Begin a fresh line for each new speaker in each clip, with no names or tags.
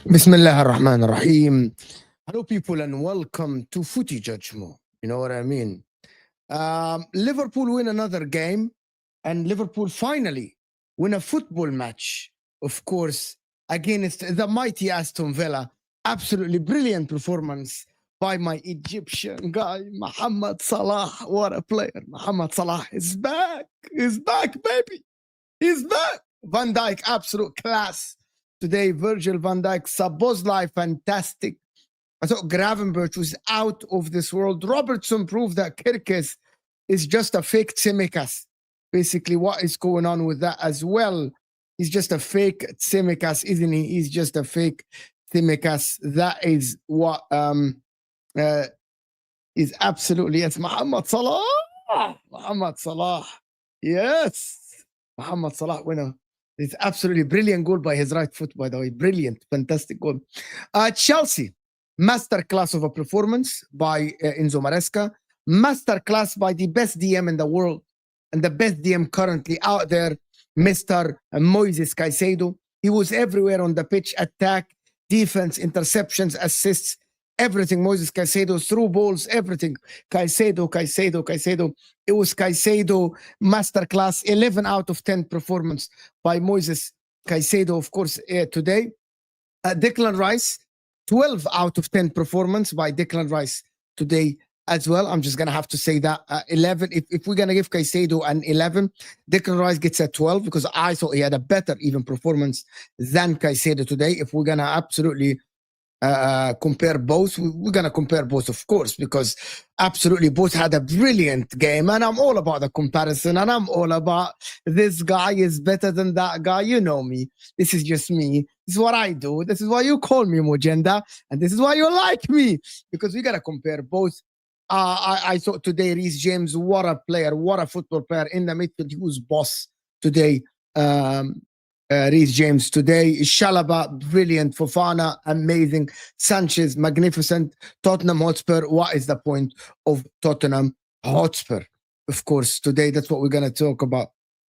Bismillah ar-Rahman ar-Rahim. Hello, people, and welcome to Footy Judgment. You know what I mean? Liverpool win another game, and Liverpool finally win a football match, of course, against the mighty Aston Villa. Absolutely brilliant performance by my Egyptian guy, Mohamed Salah. What a player. Mohamed Salah is back. He's back, baby. He's back. Van Dijk, absolute class. Today, Virgil van Dijk, Szoboszlai, fantastic. I thought Gravenberch was out of this world. Robertson proved that Kirkes is just a fake Tsimikas. Basically, what is going on with that as well? He's just a fake Tsimikas, isn't he? He's just a fake Tsimikas. That is what is absolutely, yes, Mohamed Salah. Mohamed Salah. Yes. Mohamed Salah winner. It's absolutely brilliant goal by his right foot, by the way. Brilliant, fantastic goal. Chelsea, masterclass of a performance by Enzo Maresca. Masterclass by the best DM in the world and the best DM currently out there, Mr. Moises Caicedo. He was everywhere on the pitch, attack, defense, interceptions, assists, everything. Moises Caicedo, through balls, everything. Caicedo. It was Caicedo masterclass, 11 out of 10 performance by Moises Caicedo, of course, today. Declan Rice, 12 out of 10 performance by Declan Rice today as well. I'm just going to have to say that 11. If we're going to give Caicedo an 11, Declan Rice gets a 12 because I thought he had a better even performance than Caicedo today. If we're going to absolutely compare both, we're going to compare both, of course, because absolutely both had a brilliant game, and I'm all about the comparison, and I'm all about this guy is better than that guy. You know me. This is just me. This is what I do. This is why you call me Mujenda, and this is why you like me, because we got to compare both. I thought today Reece James, what a player, what a football player in the midfield. He was boss today. Reece James today. Shalaba, brilliant. Fofana, amazing. Sanchez, magnificent. Tottenham Hotspur, what is the point of Tottenham Hotspur? Of course, today that's what we're going to talk about.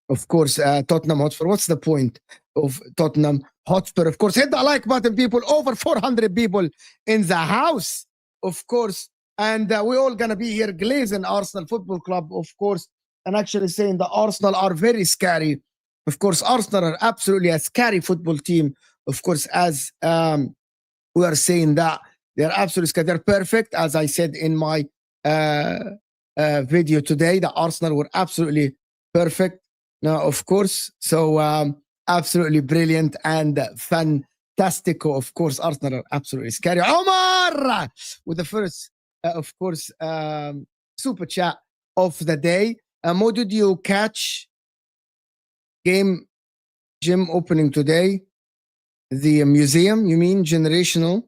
Of course, Tottenham Hotspur. What's the point of Tottenham Hotspur? Of course, hit the like button, people. Over 400 people in the house, of course. And we're all going to be here glazing Arsenal Football Club, of course, and actually saying the Arsenal are very scary. Of course, Arsenal are absolutely a scary football team. Of course, as we are saying that they're absolutely scary. They're perfect, as I said in my video today. The Arsenal were absolutely perfect. Now, of course, so absolutely brilliant and fantastico. Of course, Arsenal are absolutely scary. Omar with the first, of course, super chat of the day. Mo, did you catch game gym opening today? The museum, you mean generational?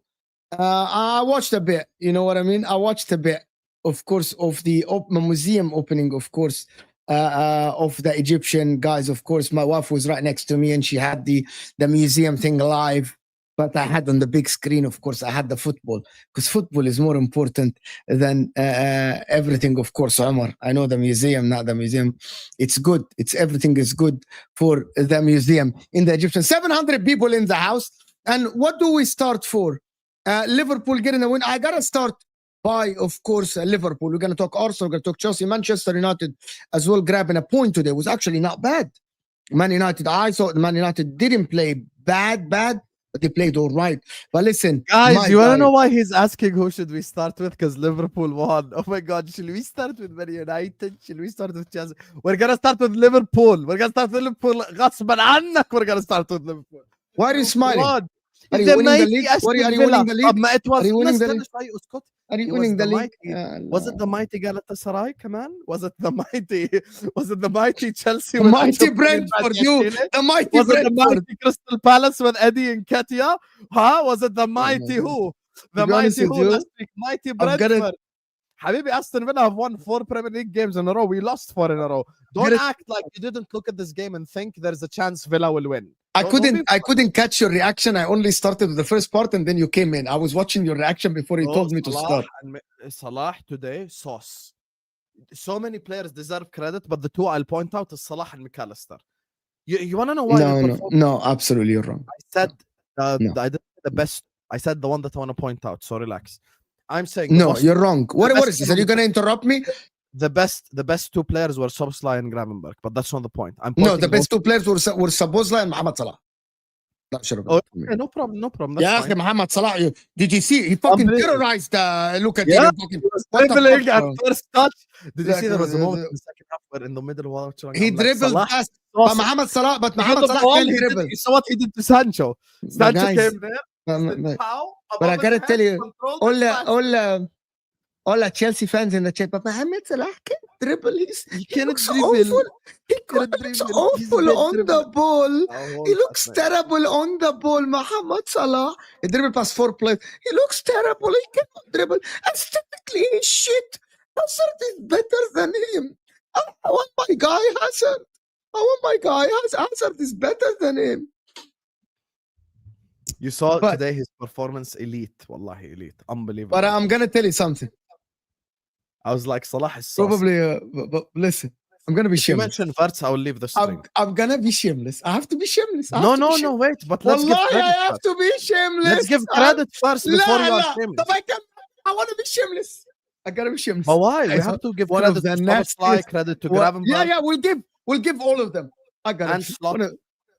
I watched a bit. You know what I mean? I watched a bit, of course, of the museum opening, of course, of the Egyptian guys. Of course, my wife was right next to me, and she had the museum thing live. But I had on the big screen, of course, I had the football, because football is more important than everything, of course, Omar. I know the museum, not the museum. It's good. Everything is good for the museum in the Egyptian. 700 people in the house. And what do we start for? Liverpool getting a win. I got to start by, of course, Liverpool. We're going to talk Arsenal, we're going to talk Chelsea, Manchester United as well, grabbing a point today. It was actually not bad. Man United, I thought Man United didn't play bad, but they played all right. But listen,
guys, you want to know why he's asking who should we start with? Because Liverpool won. Oh my God, should we start with Man United? Should we start with Chelsea? We're going to start with Liverpool. We're going to start with Liverpool. غصبا عنك, we're going to start with Liverpool.
Why are you smiling?
God.
Are you winning the league? Are you winning the league?
It was,
are you winning the league? Are you winning the league?
Was it the mighty Galatasaray, man? Was it the mighty Chelsea?
The mighty Brentford, the mighty
Was
Brentford.
it the mighty Crystal Palace with Eddie and Ketia? Huh? Was it the mighty who? The mighty who last week? Mighty Brentford. Habibi, Aston Villa have won 4 Premier League games in a row. We lost 4 in a row. Don't act like you didn't look at this game and think there's a chance Villa will win.
I couldn't catch your reaction. I only started with the first part and then you came in. I was watching your reaction before you told me to start.
Salah today, sauce. So many players deserve credit, but the 2 I'll point out is Salah and McAllister. You want to know why?
No, absolutely you're wrong.
I said I did the best. I said the one that I want to point out. So relax. I'm saying
you're wrong. What is this? Are you going to interrupt me?
The best 2 players were Szoboszlai and Gravenberch, but that's not the point.
The best 2 players were Szoboszlai and Mohamed Salah.
Okay, no problem.
That's fine. Mohamed Salah, did you see? He fucking terrorized. Look at him.
He was dribbling at first touch. Did you see there was a moment in the second half where in the middle of
he dribbled past Mohamed Salah, but Mohamed Salah can't dribble.
You saw what he did to Sancho. Sancho came there.
But I gotta tell you, all the Chelsea fans in the chat, but Mohamed Salah can't dribble. He looks awful. He looks awful on the ball. He looks terrible on the ball. Mohamed Salah, he dribbled past 4 players. He looks terrible. He cannot dribble. Aesthetically, he's shit. Hazard is better than him. I want my guy Hazard. Hazard is better than him.
You saw today his performance, elite. Wallahi, elite. Unbelievable.
But I'm going to tell you something.
I was like, Salah is sauce.
Probably, but listen, I'm going to be shameless.
You mentioned Verts, I will leave the string.
I'm going to be shameless. I have to be shameless.
No, wait. But let's give credit.
I have to be shameless.
Let's give credit first before you are shameless.
I want to be shameless. I got to be shameless.
But why? We have to give credit to Szoboszlai, credit to Gravenberch.
Yeah, we'll give all of them. I got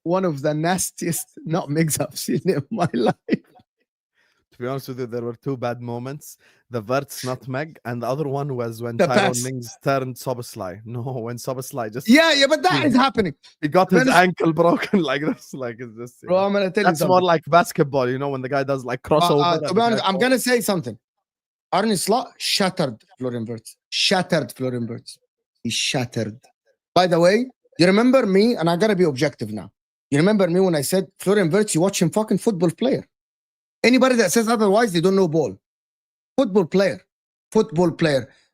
one of the nastiest nutmegs I've seen in my life.
To be honest with you, there were 2 bad moments. The Verts nutmeg, and the other one was when Tyrone Mings turned Szoboszlai. No, when Szoboszlai just...
Yeah, but that is happening.
He got his ankle broken like this. Like, is this?
Bro, I'm going to tell you something.
That's more like basketball, when the guy does like crossover.
To be honest, I'm going to say something. Arne Slot shattered Florian Wirtz. He shattered. By the way, you remember me, and I got to be objective now. You remember me when I said, Florian Wirtz, you watch him fucking football player. Anybody that says otherwise, they don't know ball. Football player.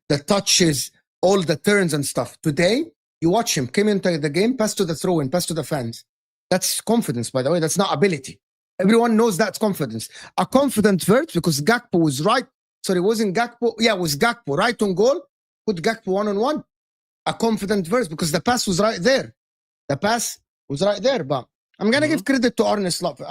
The touches, all the turns and stuff. Today, you watch him, came into the game, pass to the throw-in, pass to the fans. That's confidence, by the way. That's not ability. Everyone knows that's confidence. A confident Wirtz, because Gakpo was right. Sorry, wasn't Gakpo? Yeah, it was Gakpo. Right on goal, put Gakpo 1-on-1. A confident Wirtz, because the pass was right there. But I'm going to give credit to Arne Slot.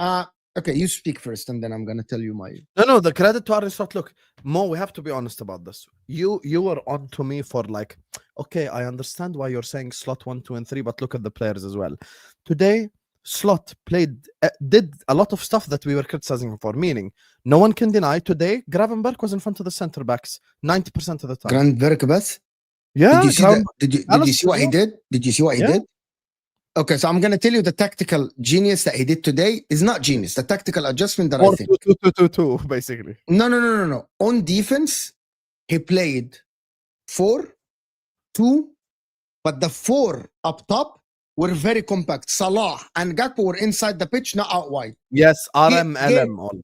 Okay, you speak first, and then I'm going to tell you my...
No, the credit to Arne Slot. Look, Mo, we have to be honest about this. You were on to me for like, okay, I understand why you're saying Slot 1, 2, and 3, but look at the players as well. Today, Slot did a lot of stuff that we were criticizing him for, meaning no one can deny today Gravenberch was in front of the center backs 90% of the time.
Gravenberch, bas?
Yeah.
Did you see what he did? Did you see what he did? Okay, so I'm going to tell you the tactical genius that he did today is not genius. The tactical adjustment that I
Or
think.
2-2-2-2, basically.
No. On defense, he played 4-2, but the 4 up top were very compact. Salah and Gakpo were inside the pitch, not out wide.
Yes,
Ga-
RMLM. all.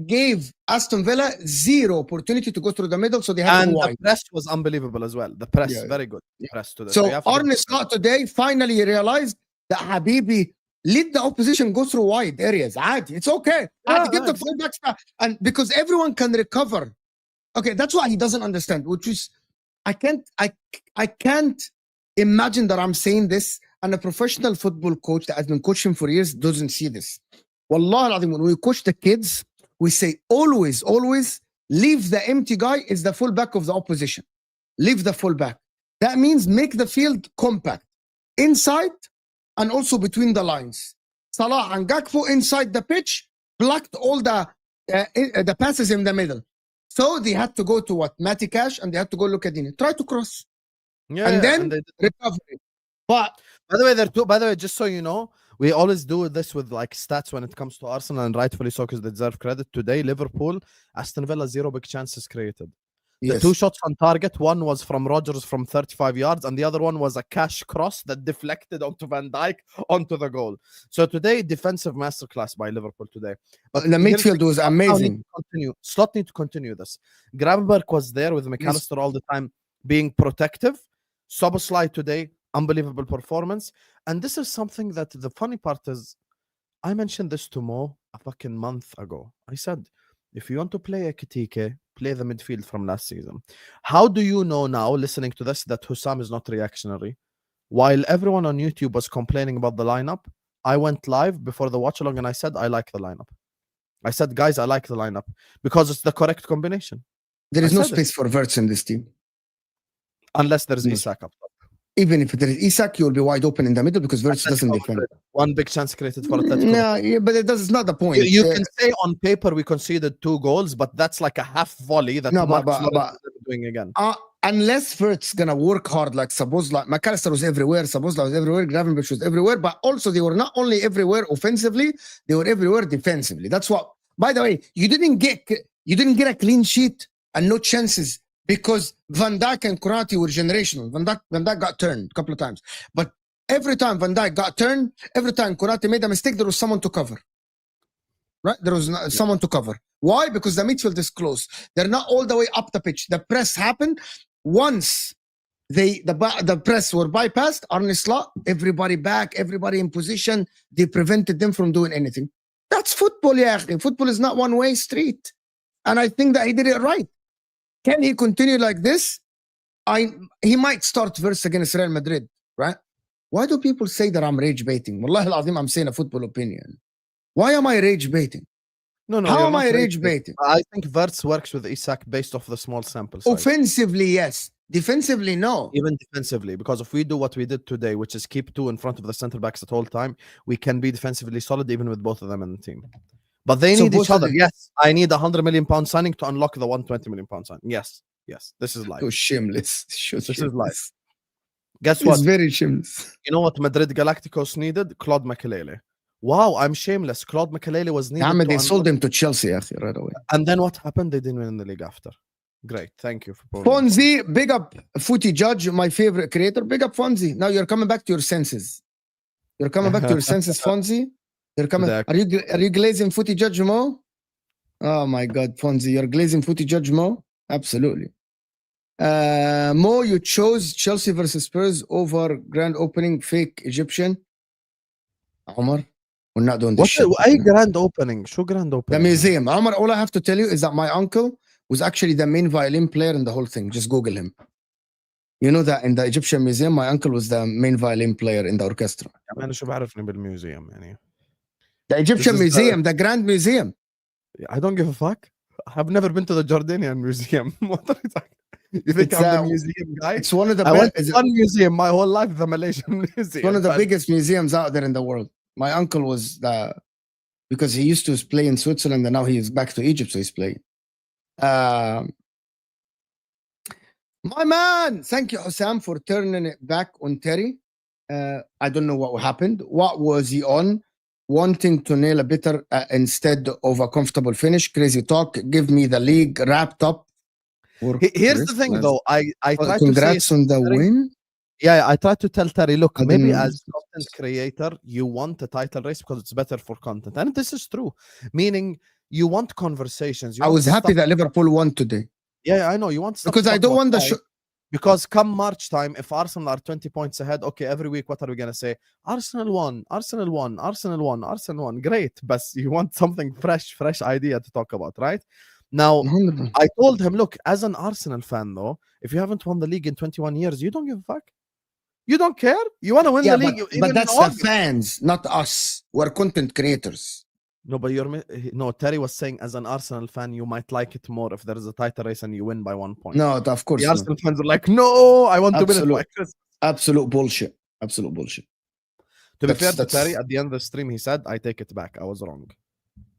Gave Aston Villa 0 opportunity to go through the middle, so they had to
And
go
the
wide.
press was unbelievable as well. The press,
Yeah.
very good.
Yeah.
Press to the
So
you have to give
Arne
it
Slot today finally realized that Habibi let the opposition go through wide areas. Adi, it's okay. Adi, get the fullbacks back. And because everyone can recover. Okay, that's what he doesn't understand, which is I can't imagine that I'm saying this, and a professional football coach that has been coaching for years doesn't see this. Wallah al-Azim, when we coach the kids, we say always leave the empty guy is the fullback of the opposition. Leave the fullback. That means make the field compact inside and also between the lines. Salah and Gakpo inside the pitch blocked all the passes in the middle. So they had to go to Matty Cash and they had to go look at Dini. Try to cross.
Yeah,
and then
they
recovery. But
by the way, just so you know, we always do this with like stats when it comes to Arsenal, and rightfully so because they deserve credit. Today, Liverpool, Aston Villa, 0 big chances created. The 2 shots on target, one was from Rodgers from 35 yards, and the other one was a Cash cross that deflected onto Van Dijk onto the goal. So today, defensive masterclass by Liverpool today.
But the midfield was amazing.
Slot need to continue this. Gravenberg was there with McAllister all the time, being protective. Szoboszlai today, unbelievable performance. And this is something that the funny part is, I mentioned this to Mo a fucking month ago. I said, if you want to play a Kitike, play the midfield from last season. How do you know now, listening to this, that Husam is not reactionary? While everyone on YouTube was complaining about the lineup, I went live before the watch along and I said, I like the lineup. I said, guys, I like the lineup because it's the correct combination.
There is no space for Wirtz in this team.
Unless there is Isak up top.
Even if there is Isak, you'll be wide open in the middle because Wirtz doesn't defend.
One big chance created for Atletico.
No, yeah, but it's not the point.
You can say on paper we conceded 2 goals, but that's like a half volley that but doing again.
Unless Wirtz gonna work hard like Szoboszlai, McAllister was everywhere, Szoboszlai was everywhere, Gravenberch was everywhere, but also they were not only everywhere offensively, they were everywhere defensively. That's what. By the way, you didn't get a clean sheet and no chances because Van Dijk and Konate were generational. Van Dijk got turned a couple of times, but every time Van Dijk got turned, every time Konate made a mistake, there was someone to cover. Right? There was someone to cover. Why? Because the midfield is close. They're not all the way up the pitch. The press happened. Once the press were bypassed, Arne Slot, everybody back, everybody in position. They prevented them from doing anything. That's football, yeah. Football is not one-way street. And I think that he did it right. Can he continue like this? He might start verse against Real Madrid, right? Why do people say that I'm rage baiting? Wallahi al-Azim, I'm saying a football opinion. Why am I rage baiting?
No,
how am I rage baiting?
I think Wirtz works with Isak based off the small sample size.
Offensively, yes. Defensively, no.
Even defensively, because if we do what we did today, which is keep 2 in front of the center backs at all time, we can be defensively solid even with both of them in the team. But they need each other. Yes, I need £100 million signing to unlock the £120 million signing. Yes, this is life.
So shameless.
This is life. Guess what?
It's very shameless.
You know what Madrid Galacticos needed? Claude Makelele. Wow, I'm shameless. Claude Makelele was needed.
They sold him to Chelsea right away.
And then what happened? They didn't win the league after. Great, thank you for
Fonzie. Big up Footy Judge, my favorite creator. Big up Fonzie. Now you're coming back to your senses. You're coming back to your senses, Fonzie. You're coming. Are you glazing Footy Judge Mo? Oh my God, Fonzie, you're glazing Footy Judge Mo. Absolutely. Mo, you chose Chelsea versus Spurs over grand opening fake Egyptian. Omar, we're not doing this shit.
Grand opening? Show grand opening.
The museum. Omar, all I have to tell you is that my uncle was actually the main violin player in the whole thing. Just Google him. You know that in the Egyptian museum, my uncle was the main violin player in the orchestra. The Egyptian museum, the Grand Museum.
I don't give a fuck. I've never been to the Jordanian museum. What are you talking? You think I'm the museum guy?
It's one of the
best. One museum my whole life, the Malaysian museum.
It's one of the biggest museums out there in the world. My uncle was because he used to play in Switzerland and now he's back to Egypt, so he's playing. My man, thank you, Husam, for turning it back on Terry. I don't know what happened. What was he on? Wanting to nail a bitter instead of a comfortable finish. Crazy talk. Give me the league wrapped up.
Here's the thing, though. I try to say
Congrats on the win.
Yeah, I try to tell Terry, look,
I
maybe
didn't-
as content creator, you want a title race because it's better for content. And this is true. Meaning you want conversations. You
I
want
was happy
stuff-
that Liverpool won today.
Yeah, I know. You want stuff
Because
to
I
talk
don't
about.
want the
Why?
show.
Because come March time, if Arsenal are 20 points ahead, okay, every week, what are we going to say? Arsenal won, Arsenal won, Arsenal won, Arsenal won. Great. But you want something fresh idea to talk about, right? Now,
100%.
I told him, look, as an Arsenal fan, though, if you haven't won the league in 21 years, you don't give a fuck. You don't care. You want to win
Yeah,
the league.
but
even
that's
in
the
August.
fans, not us. We're content creators.
No, but no. Terry was saying, as an Arsenal fan, you might like it more if there is a title race and you win by 1 point.
No, of course
The
not.
Arsenal fans are like, no, I want to win it by Christmas.
Absolute bullshit. Absolute bullshit.
To be fair to
That's-
Terry, at the end of the stream, he said, I take it back. I was wrong.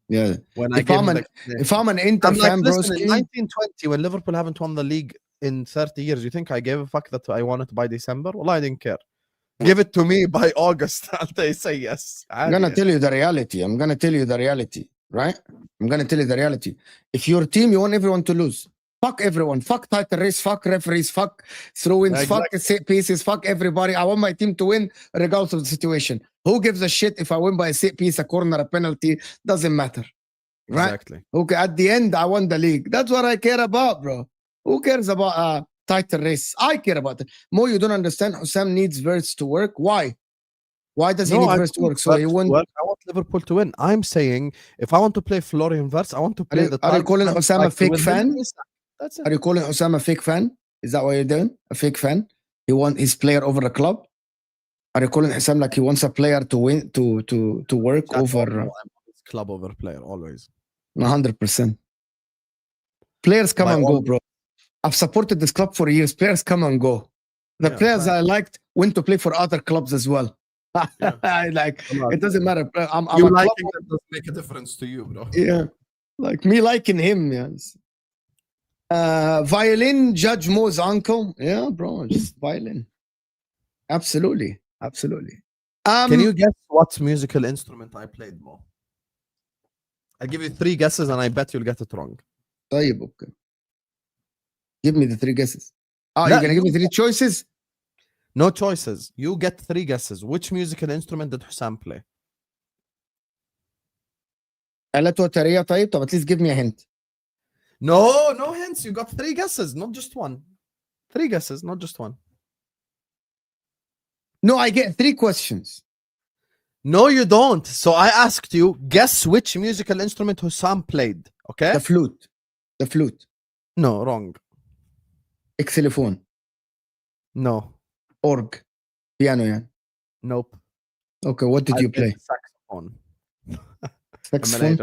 Yeah.
When
If I'm an Inter
I'm like,
fan,
listen, in
broski,
1920, when Liverpool haven't won the league in 30 years, you think I gave a fuck that I won it by December? Well, I didn't care. Give it to me by August, and they say yes.
I'm gonna tell you the reality. I'm gonna tell you the reality, right? I'm gonna tell you the reality. If your team, you want everyone to lose. Fuck everyone. Fuck title race. Fuck referees. Fuck throw-ins.
Exactly.
Fuck set pieces. Fuck everybody. I want my team to win regardless of the situation. Who gives a shit if I win by a set piece, a corner, a penalty? Doesn't matter, right?
Exactly.
Okay, at the end, I won the league. That's what I care about, bro. Who cares about a title race? I care about it. Mo, you don't understand. Husam needs verse to work. Why? Why does he need verse to work? So he won.
I want Liverpool to win. I'm saying if I want to play Florian Verse, I want to play
Are you calling Husam a fake fan?
That's it.
Are you calling Husam a fake fan? Is that what you're doing? A fake fan? He wants his player over the club? Are you calling Husam like he wants a player to win to work over?
I'm club over player always.
100%. Players come and go, bro. I've supported this club for years. Players come and go. The players I liked went to play for other clubs as well. Like it doesn't matter. I'm
you
a
liking
club,
that doesn't make a difference to you, bro.
yeah, like me liking him. Yes. Violin, Judge Mo's uncle. Yeah, bro, just violin. Absolutely.
Can you guess what musical instrument I played, Mo? I'll give you 3 guesses and I bet you'll get it wrong.
طيب, okay. Give me the 3 guesses. Oh,
No,
you're gonna give me 3 choices?
No choices. You get 3 guesses. Which musical instrument did Husam play?
آلات وترية. طيب, at least give me a hint.
No hints. You got 3 guesses, not just 1. 3 guesses, not just 1.
No, I get 3 questions.
No, you don't. So I asked you, guess which musical instrument Husam played. Okay?
The flute.
No, wrong.
Xylophone.
No.
Org. Piano, yeah.
Nope.
Okay, what did you play?
Saxophone.
Saxophone.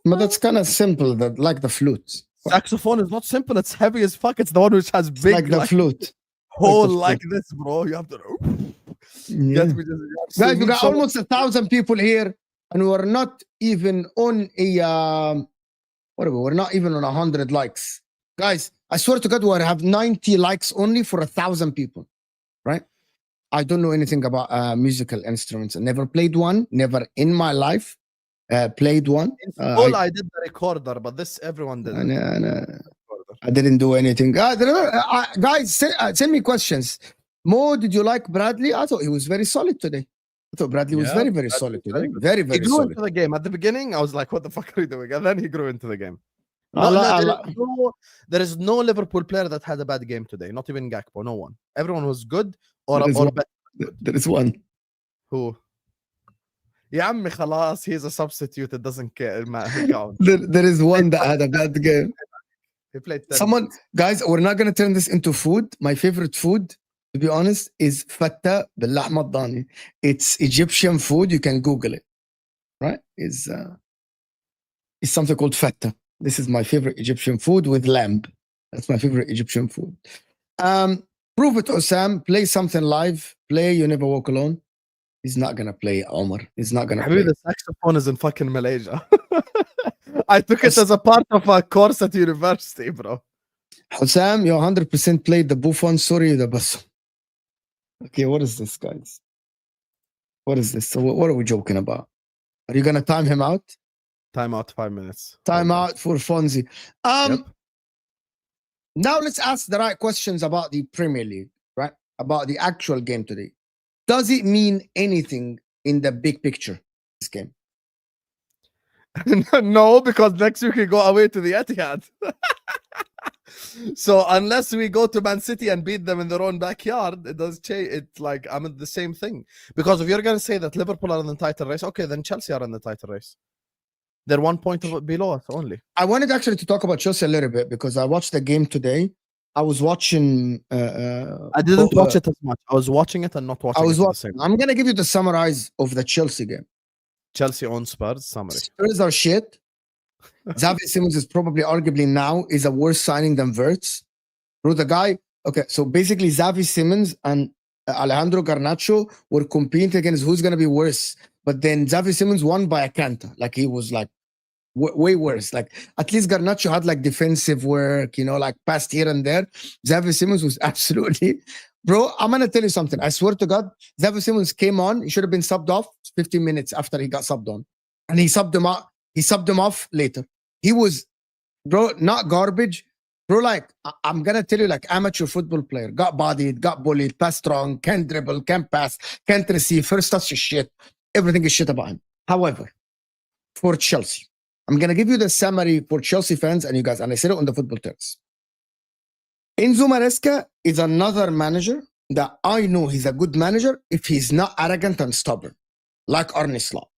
But that's kind of simple, like the flute.
Saxophone is not simple. It's heavy as fuck. It's the one which has big,
Like the flute.
hole
like the
like this, bro. You have to.
Yeah.
Get me
Guys, we got almost 1,000 people here, and we're not even on a whatever. We're not even on 100 likes, guys. I swear to God, we have 90 likes only for 1,000 people, right? I don't know anything about musical instruments. I never played one. Never in my life played one.
I did the recorder, but this everyone did.
I didn't do anything. Guys, send me questions. Mo, did you like Bradley? I thought he was very solid today. I thought Bradley was very, very solid today. Very,
He
very
grew
solid.
into the game. At the beginning, I was like, what the fuck are you doing? And then he grew into the game. There is no Liverpool player that had a bad game today. Not even Gakpo. No one. Everyone was good or better.
There is one.
Who? يا عمي خلاص, he's a substitute. It doesn't care. He counts.
There is one that had a bad game.
He played 10
Someone, guys, we're not going to turn this into food. My favorite food, to be honest, is fatta باللحمة الضاني. It's Egyptian food. You can Google it, right? It's something called fatta. This is my favorite Egyptian food with lamb. That's my favorite Egyptian food. Prove it, Husam. Play something live. Play You Never Walk Alone. He's not going to play, Omar. He's not going to play.
The saxophone is in fucking Malaysia. I took it as a part of a course at university, bro.
Husam, you 100% played the Buffon. Sorry, the bus. Okay, what is this, guys? What is this? So what are we joking about? Are you gonna time him out?
Time out 5 minutes.
Time
Hold on.
out for Fonzie.
Yep.
Now let's ask the right questions about the Premier League, right? About the actual game today. Does it mean anything in the big picture, this game?
No, because next week we go away to the Etihad. So unless we go to Man City and beat them in their own backyard, it does change. It's like I'm at the same thing. Because if you're going to say that Liverpool are in the title race, okay, then Chelsea are in the title race. They're 1 point below us only.
I wanted actually to talk about Chelsea a little bit because I watched the game today. I was watching.
I didn't watch it as much. I was watching it and not watching
I was
it at the
watching.
same.
I'm gonna give you the summarize of the Chelsea game.
Chelsea on Spurs summary.
Spurs are shit. Xavi Simons is probably arguably now is a worse signing than Wirtz. Bro, the guy. Okay, so basically Xavi Simons and Alejandro Garnacho were competing against who's gonna be worse. But then Xavi Simons won by a canter. Like he was like way worse. Like at least Garnacho had like defensive work, you know, like passed here and there. Xavi Simons was absolutely, bro. I'm gonna tell you something. I swear to God, Xavi Simons came on. He should have been subbed off 15 minutes after he got subbed on, and he subbed him out. He subbed him off later. He was, bro, not garbage, bro. Like I'm gonna tell you, like amateur football player, got bodied, got bullied, passed strong, can't dribble, can't pass, can't receive, first touch is shit. Everything is shit about him. However, for Chelsea, I'm going to give you the summary for Chelsea fans and you guys, and I said it on the football terms. Enzo Maresca is another manager that I know he's a good manager if he's not arrogant and stubborn, like Arne Slot.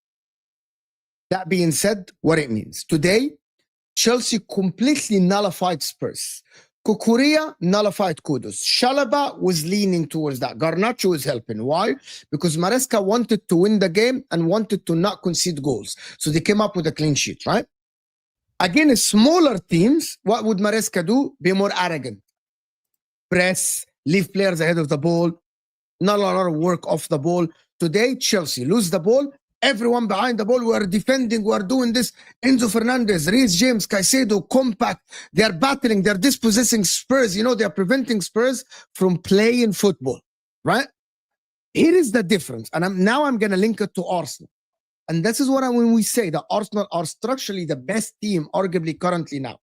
That being said, what it means. Today, Chelsea completely nullified Spurs. Kukurea nullified Kudus. Chalobah was leaning towards that. Garnacho was helping. Why? Because Maresca wanted to win the game and wanted to not concede goals. So they came up with a clean sheet, right? Again, smaller teams, what would Maresca do? Be more arrogant. Press, leave players ahead of the ball, not a lot of work off the ball. Today, Chelsea lose the ball. Everyone behind the ball, we are defending, we are doing this. Enzo Fernandez, Reece James, Caicedo, compact. They are battling, they're dispossessing Spurs. You know, they are preventing Spurs from playing football, right? Here is the difference. And I'm going to link it to Arsenal. And this is what when we say that Arsenal are structurally the best team, arguably currently now.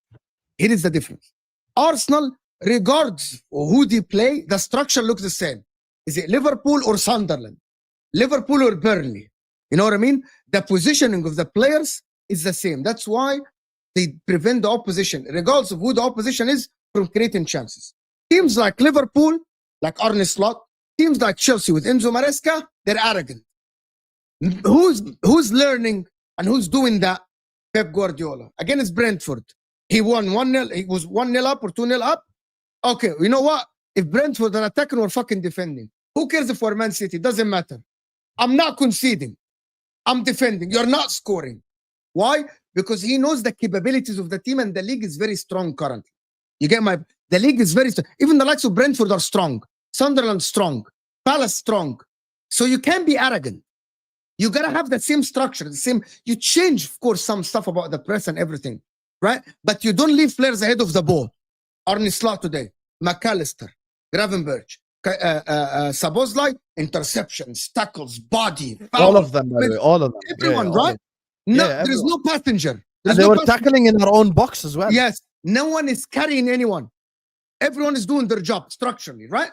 Here is the difference. Arsenal, regards who they play, the structure looks the same. Is it Liverpool or Sunderland? Liverpool or Burnley? You know what I mean? The positioning of the players is the same. That's why they prevent the opposition, regardless of who the opposition is, from creating chances. Teams like Liverpool, like Arne Slot, teams like Chelsea with Enzo Maresca, they're arrogant. Who's learning and who's doing that? Pep Guardiola. Against Brentford. He won 1-0. He was 1-0 up or 2-0 up. Okay, you know what? If Brentford are attacking, we're fucking defending. Who cares if we're Man City? Doesn't matter. I'm not conceding. I'm defending. You're not scoring. Why? Because he knows the capabilities of the team and the league is very strong currently. You get the league is very strong. Even the likes of Brentford are strong. Sunderland strong. Palace strong. So you can't be arrogant. You got to have the same structure, the same. You change, of course, some stuff about the press and everything, right? But you don't leave players ahead of the ball. Arne Slot today, McAllister, Gravenberch, Szoboszlai, interceptions, tackles, body, foul,
All of them, by the way, all of them.
everyone,
Yeah,
right? No,
Yeah,
there is no passenger.
And they were tackling in their own box as well.
Yes, no one is carrying anyone. Everyone is doing their job structurally, right?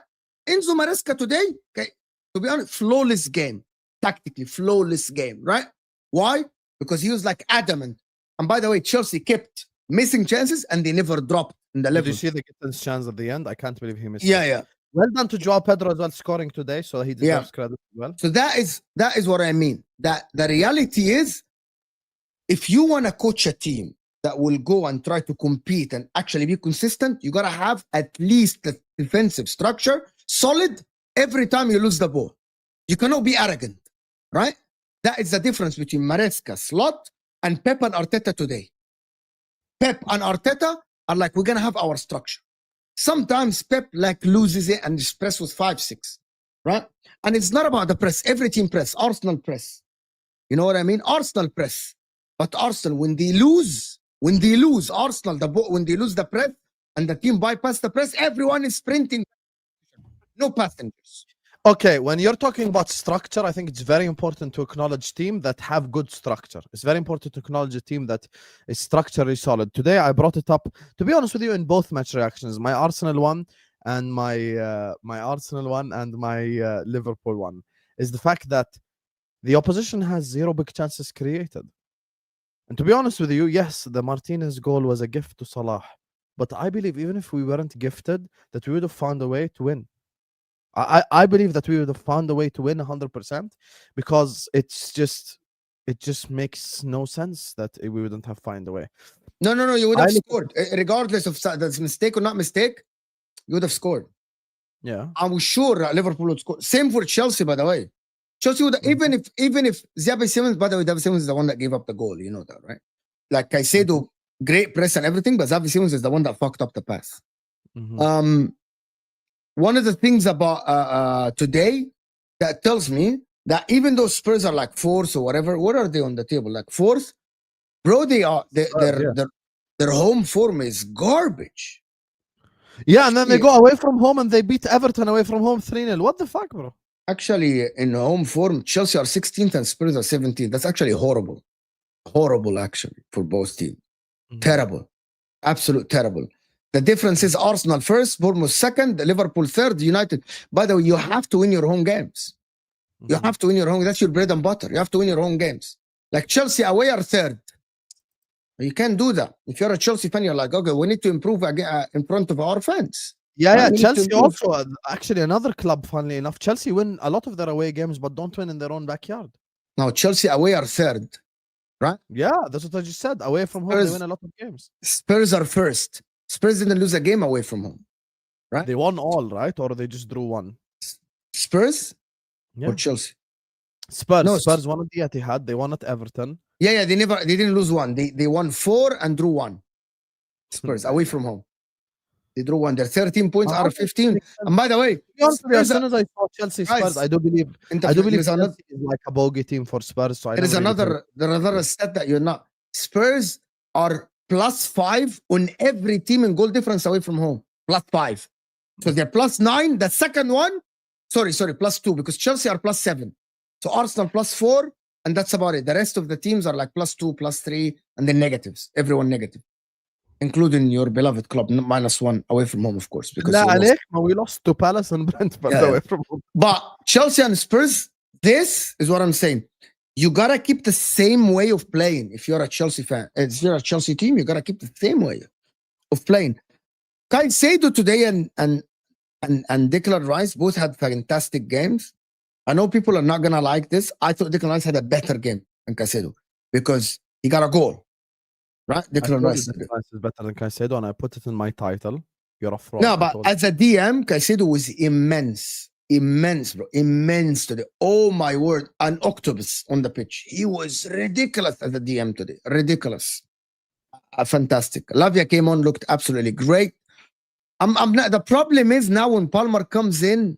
Enzo Maresca today, okay, to be honest, flawless game, tactically flawless game, right? Why? Because he was like adamant. And by the way, Chelsea kept missing chances and they never dropped in the level.
Did you see the Gittins chance at the end? I can't believe he missed
Yeah,
it.
yeah.
Well done to Joao Pedro as well, scoring today, so he deserves credit as well.
So that is what I mean. That the reality is, if you want to coach a team that will go and try to compete and actually be consistent, you got to have at least the defensive structure solid every time you lose the ball. You cannot be arrogant, right? That is the difference between Maresca, Slot, and Pep and Arteta today. Pep and Arteta are like, we're going to have our structure. Sometimes Pep like loses it and his press was 5-6, right? And it's not about the press. Every team press. Arsenal press. You know what I mean? Arsenal press. But Arsenal, when they lose, Arsenal, when they lose the press and the team bypass the press, everyone is sprinting. No passengers.
Okay, when you're talking about structure, I think it's very important to acknowledge teams that have good structure. It's very important to acknowledge a team that is structurally solid. Today, I brought it up, to be honest with you, in both match reactions, my Arsenal one and my Liverpool one, is the fact that the opposition has 0 big chances created. And to be honest with you, yes, the Martinez goal was a gift to Salah. But I believe even if we weren't gifted, that we would have found a way to win. I believe that we would have found a way to win 100% because it just makes no sense that we wouldn't have found a way.
No, you would have scored. Regardless of that's mistake or not mistake, you would have scored.
Yeah.
I was sure Liverpool would score. Same for Chelsea, by the way. Chelsea would even if Xavi Simons, by the way, Xavi Simons is the one that gave up the goal. You know that, right? Like Caicedo, great press and everything, but Xavi Simons is the one that fucked up the pass. One of the things about today that tells me that even though Spurs are like fourth or whatever, what are they on the table? Like fourth, bro. Their home form is garbage.
Yeah, and then they go away from home and they beat Everton away from home 3-0. What the fuck, bro?
Actually, in home form, Chelsea are 16th and Spurs are 17th. That's actually horrible. Horrible, actually, for both teams. Terrible. Absolute terrible. The difference is Arsenal first, Bournemouth second, Liverpool third, United. By the way, you have to win your home games. You have to win your home. That's your bread and butter. You have to win your home games. Like Chelsea away are third. You can't do that. If you're a Chelsea fan, you're like, okay, we need to improve again in front of our fans.
Yeah. Chelsea also, actually, another club, funnily enough. Chelsea win a lot of their away games, but don't win in their own backyard.
Now, Chelsea away are third, right?
Yeah, that's what I just said. Away from home, they win a lot of games.
Spurs are first. Spurs didn't lose a game away from home, right?
They won all, right? Or they just drew one?
Spurs or Chelsea?
Spurs. No, Spurs won at the Etihad. They won at Everton.
Yeah. They didn't lose one. They won 4 and drew 1. Spurs away from home. They drew 1. They're 13 points out of 15. And by the way,
as soon as I saw Chelsea Spurs, I do believe Chelsea is like a bogey team for Spurs. So
there's another stat that you're not. Spurs are +5 on every team in goal difference away from home. +5. So they're +9. The second one, sorry, +2 because Chelsea are +7. So Arsenal +4, and that's about it. The rest of the teams are like +2, +3, and then negatives. Everyone negative, including your beloved club, -1 away from home, of course. Because
we lost to Palace and Brentford away from home.
But Chelsea and Spurs, this is what I'm saying. You gotta keep the same way of playing. If you're a Chelsea fan, if you're a Chelsea team, you gotta keep the same way of playing. Caicedo today and Declan Rice both had fantastic games. I know people are not gonna like this. I thought Declan Rice had a better game than Caicedo because he got a goal. Right? Declan Rice
is better than Caicedo, and I put it in my title. You're a fraud.
No, but as a DM, Caicedo was immense, bro, immense today. Oh my word, an octopus on the pitch. He was ridiculous as a DM today. Ridiculous, fantastic. Lavia came on, looked absolutely great. I'm not. The problem is now when Palmer comes in.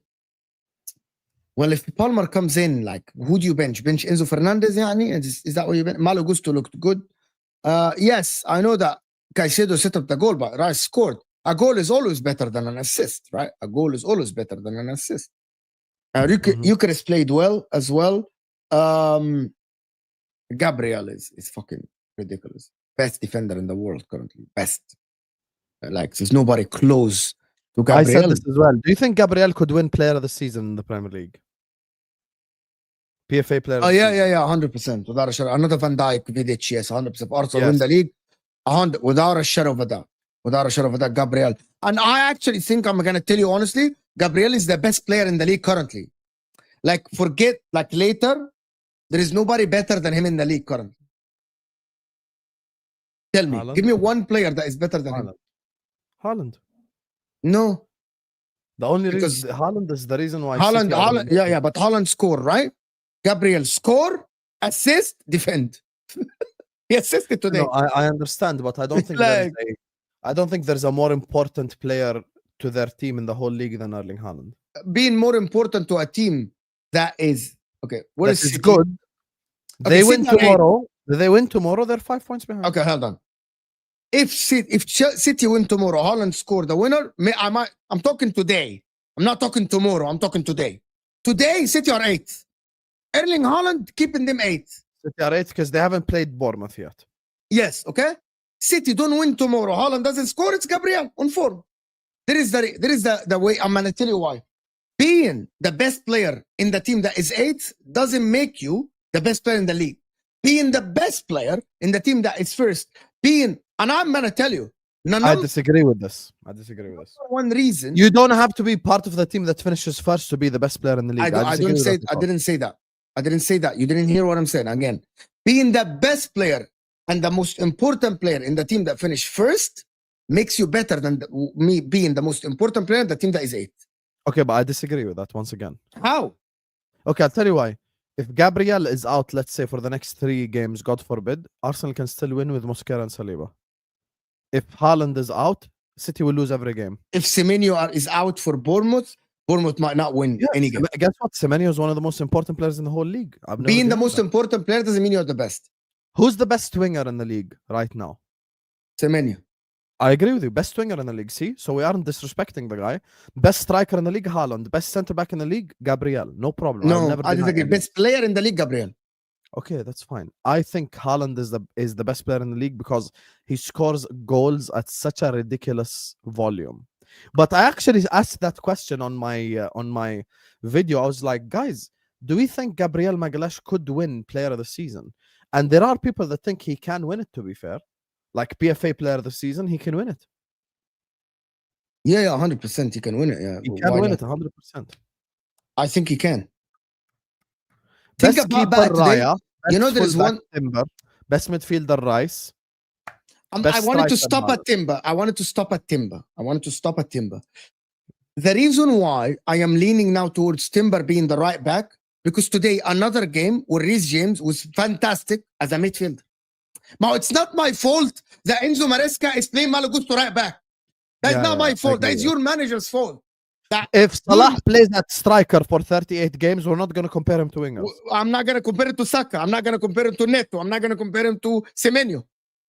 Well, if Palmer comes in, like, who do you bench? Bench Enzo Fernandez, yani? Is that what you bench? Malo Gusto looked good. Yes, I know that Caicedo set up the goal, but Rice scored. A goal is always better than an assist, right? A goal is always better than an assist. Eucharist played well as well. Gabriel is fucking ridiculous. Best defender in the world currently. Best. Like, there's nobody close to Gabriel.
I said this as well. Do you think Gabriel could win Player of the Season in the Premier League? PFA Player of the Season?
Yeah, 100%. Without a shadow. Another Van Dijk, Vidic, yes, 100%. Arsenal win the league. 100, without a shadow of a doubt. Without a shadow of a doubt, Gabriel. And I actually think, I'm going to tell you honestly, Gabriel is the best player in the league currently. Like, forget, like, later, there is nobody better than him in the league currently. Tell me.
Haaland?
Give me one player that is better than him.
Haaland.
No.
The only reason Haaland is the reason why
Haaland, yeah, but Haaland score, right? Gabriel score, assist, defend. He assisted today.
No, I understand, but I don't think I don't think there's a more important player to their team in the whole league than Erling Haaland.
Being more important to a team that is okay. What
that is good. They win tomorrow. They win tomorrow. They're 5 points behind.
Okay, hold on. If City win tomorrow, Haaland score the winner. I'm talking today. I'm not talking tomorrow. I'm talking today. Today, City are 8th. Erling Haaland keeping them 8th.
City are 8 because they haven't played Bournemouth yet.
Yes, okay? City don't win tomorrow. Haaland doesn't score. It's Gabriel on form. There is the way. I'm going to tell you why. Being the best player in the team that is 8th doesn't make you the best player in the league. Being the best player in the team that is first, and I'm going to tell you,
I disagree with this.
One reason.
You don't have to be part of the team that finishes first to be the best player in the league.
I didn't say that. I didn't say that. You didn't hear what I'm saying. Again, being the best player and the most important player in the team that finished first makes you better than me being the most important player in the team that is 8th.
Okay, but I disagree with that once again.
How?
Okay, I'll tell you why. If Gabriel is out, let's say, for the next 3 games, God forbid, Arsenal can still win with Mosquera and Saliba. If Haaland is out, City will lose every game.
If Semenyo is out for Bournemouth might not win any game.
Guess what? Semenyo is one of the most important players in the whole league.
Being the most important player doesn't mean you're the best.
Who's the best winger in the league right now?
Semenyo.
I agree with you. Best winger in the league. See? So we aren't disrespecting the guy. Best striker in the league, Haaland. Best centre-back in the league, Gabriel. No problem.
No, I disagree. Best player in the league, Gabriel.
Okay, that's fine. I think Haaland is the best player in the league because he scores goals at such a ridiculous volume. But I actually asked that question on my video. I was like, guys, do we think Gabriel Magalhaes could win Player of the Season? And there are people that think he can win it, to be fair. Like PFA Player of the Season, he can win it.
Yeah, 100% he can win it. Yeah,
he can win it 100%.
I think he can.
Think about that today.
You know, there is one
Timber, best midfielder Rice.
I wanted to stop at Timber. I wanted to stop at Timber. The reason why I am leaning now towards Timber being the right back, because today another game where Reece James was fantastic as a midfielder. Now, it's not my fault that Enzo Maresca is playing Malo Gusto right back. That's not my fault. That is your manager's fault.
If Salah plays at striker for 38 games, we're not going to compare him to wingers.
I'm not going to compare it to Saka. I'm not going to compare him to Neto. I'm not going to compare him to Semenyo.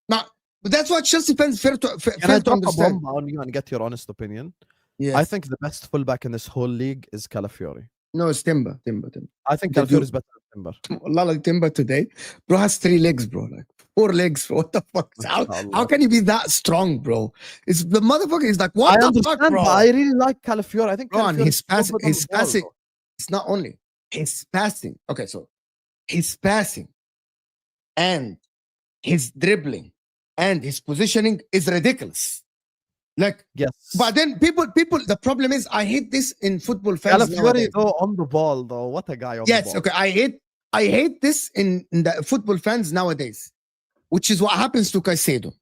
Now, that's what Chelsea fans fair to understand.
A bomb on you and get your honest opinion? Yes. I think the best fullback in this whole league is Calafiori.
No, it's Timber.
I think Calafiori is better than Timber.
Allah, Timber today, bro, has 3 legs, bro. Like 4 legs, bro. What the fuck? How can he be that strong, bro? It's the motherfucker is like, what the fuck, bro?
I really like Calafiori. I think
his passing. It's not only his passing. Okay, so his passing and his dribbling and his positioning is ridiculous. Like,
yes,
but then people. The problem is, I hate this in football fans.
Calafiori though on the ball, though, what a guy on the ball.
Yes, okay. I hate this in the football fans nowadays, which is what happens to Caicedo.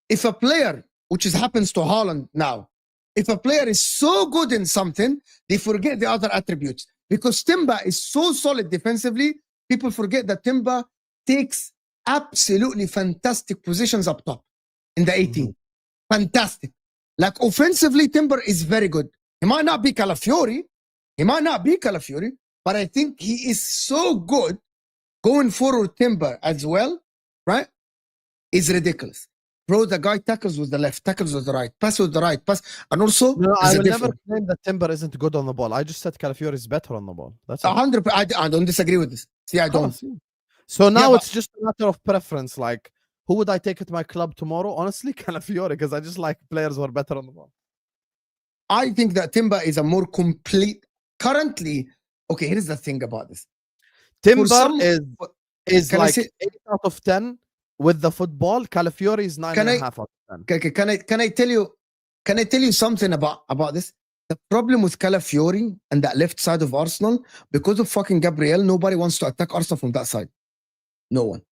If a player, which happens to Haaland now, if a player is so good in something, they forget the other attributes. Because Timber is so solid defensively, people forget that Timber takes absolutely fantastic positions up top in the 18. Fantastic. Like offensively, Timber is very good. He might not be Calafiori, but I think he is so good going forward. Timber as well, right? Is ridiculous. Bro, the guy tackles with the left, tackles with the right, pass with the right, pass. And also,
no, I will never claim that Timber isn't good on the ball. I just said Calafiori is better on the ball. That's
100%. I don't disagree with this. See, I don't.
So now it's just a matter of preference. Like, who would I take at my club tomorrow? Honestly, Calafiori, because I just like players who are better on the ball.
I think that Timber is a more complete. Currently, okay, here's the thing about this.
Timber is like 8 out of 10 with the football. Calafiori is 9.5 out of 10.
Can I tell you something about this? The problem with Calafiori and that left side of Arsenal, because of fucking Gabriel, nobody wants to attack Arsenal from that side. No one.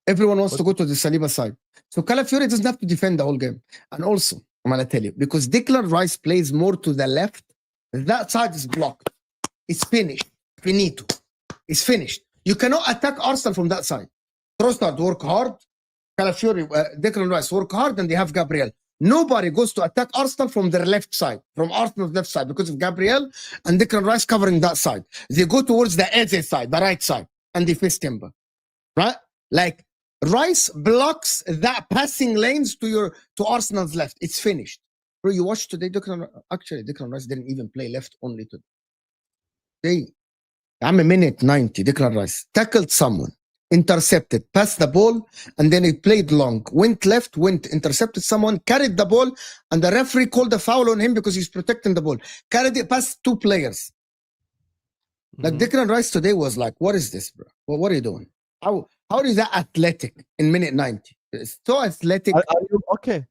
Everyone wants to go to the Saliba side. So Calafiori doesn't have to defend the whole game. And also, I'm going to tell you, because Declan Rice plays more to the left, that side is blocked. It's finished. Finito. It's finished. You cannot attack Arsenal from that side. Trossard work hard. Calafiori, Declan Rice work hard, and they have Gabriel. Nobody goes to attack Arsenal from their left side, from Arsenal's left side, because of Gabriel and Declan Rice covering that side. They go towards the Eze side, the right side, and they face Timber. Right? Like, Rice blocks that passing lanes to Arsenal's left. It's finished. Bro, you watched today, Declan Rice didn't even play left only today. I'm a minute 90. Declan Rice tackled someone, intercepted, passed the ball, and then he played long. Went left, intercepted someone, carried the ball, and the referee called a foul on him because he's protecting the ball. Carried it past 2 players. Like Declan Rice today was like, what is this, bro? Well, what are you doing? How is that athletic in minute 90? It's so athletic.
Are you okay?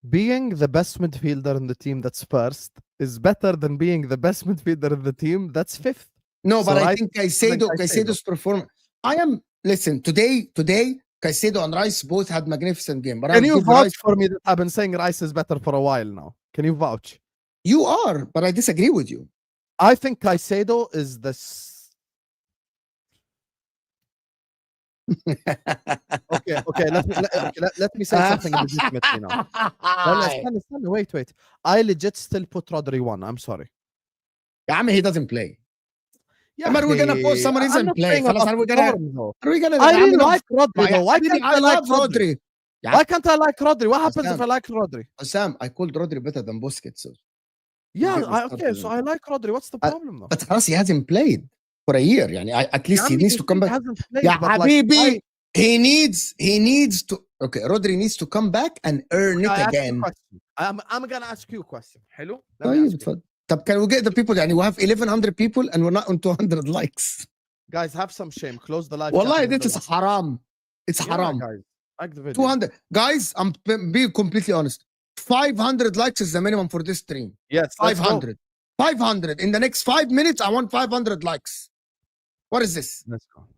Being the best midfielder in the team that's first is better than being the best midfielder in the team that's fifth.
No, but
So
I think Caicedo's performance. Listen, today, Caicedo and Rice both had magnificent game. But
Can you vouch for me that I've been saying Rice is better for a while now? Can you vouch?
You are, but I disagree with you.
I think Caicedo is the okay. Let me say something legitimately now. Wait. I legit still put Rodri 1. I'm sorry.
I mean, he doesn't play. Yeah, but we're gonna post someone isn't play. Are we gonna?
I really like Rodri though. Why can't I like
Rodri?
Yeah. Why can't I like Rodri? What happens if I like Rodri?
Sam, I called Rodri better than Busquets. So.
Yeah, okay. So I like Rodri. What's the problem though?
But he hasn't played for a year. At least he needs to come back. Yeah, Habibi, he needs to. Okay, Rodri needs to come back and earn it again.
I'm gonna ask you a question. Hello.
Can we get the people? We have 1,100 people and we're not on 200 likes.
Guys, have some shame. Close the live.
Wallahi, this is haram. It's haram.
Guys, like the video.
200. Guys, I'm being completely honest. 500 likes is the minimum for this stream.
Yes,
500. 500. In the next 5 minutes, I want 500 likes. What is this?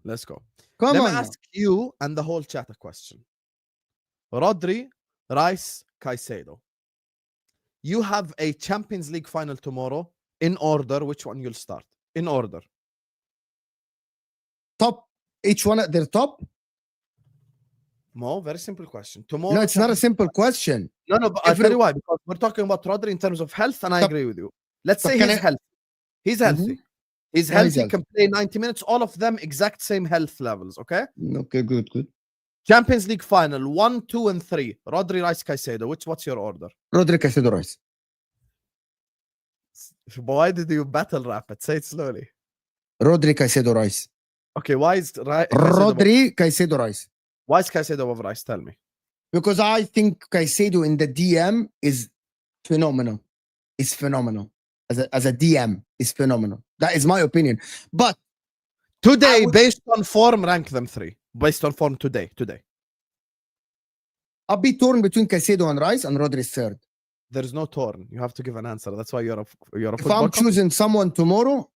Let's go.
Let
me ask you and the whole chat a question. Rodri, Rice, Caicedo. You have a Champions League final tomorrow. In order, which one you'll start? In order.
Top. Each one at their top?
Mo, very simple question. Tomorrow.
No, it's not a simple question.
No, but I'll tell you why. Because we're talking about Rodri in terms of health, and I agree with you. Let's say he's healthy. He's healthy. He's healthy, can play 90 minutes, all of them exact same health levels, okay?
Okay, good.
Champions League final, 1, 2, and 3. Rodri, Rice, Caicedo. What's your order?
Rodri, Caicedo, Rice.
But why did you battle rap it? Say it slowly.
Rodri, Caicedo, Rice.
Okay, why is
Rodri, Caicedo, Rice?
Why is Caicedo over Rice? Tell me.
Because I think Caicedo in the DM is phenomenal. It's phenomenal. As a DM, is phenomenal. That is my opinion. But
today, based on form, rank them 3. Based on form today.
I'll be torn between Caicedo and Rice, and Rodri is third.
There's no torn. You have to give an answer. That's why you're a
If I'm choosing someone tomorrow,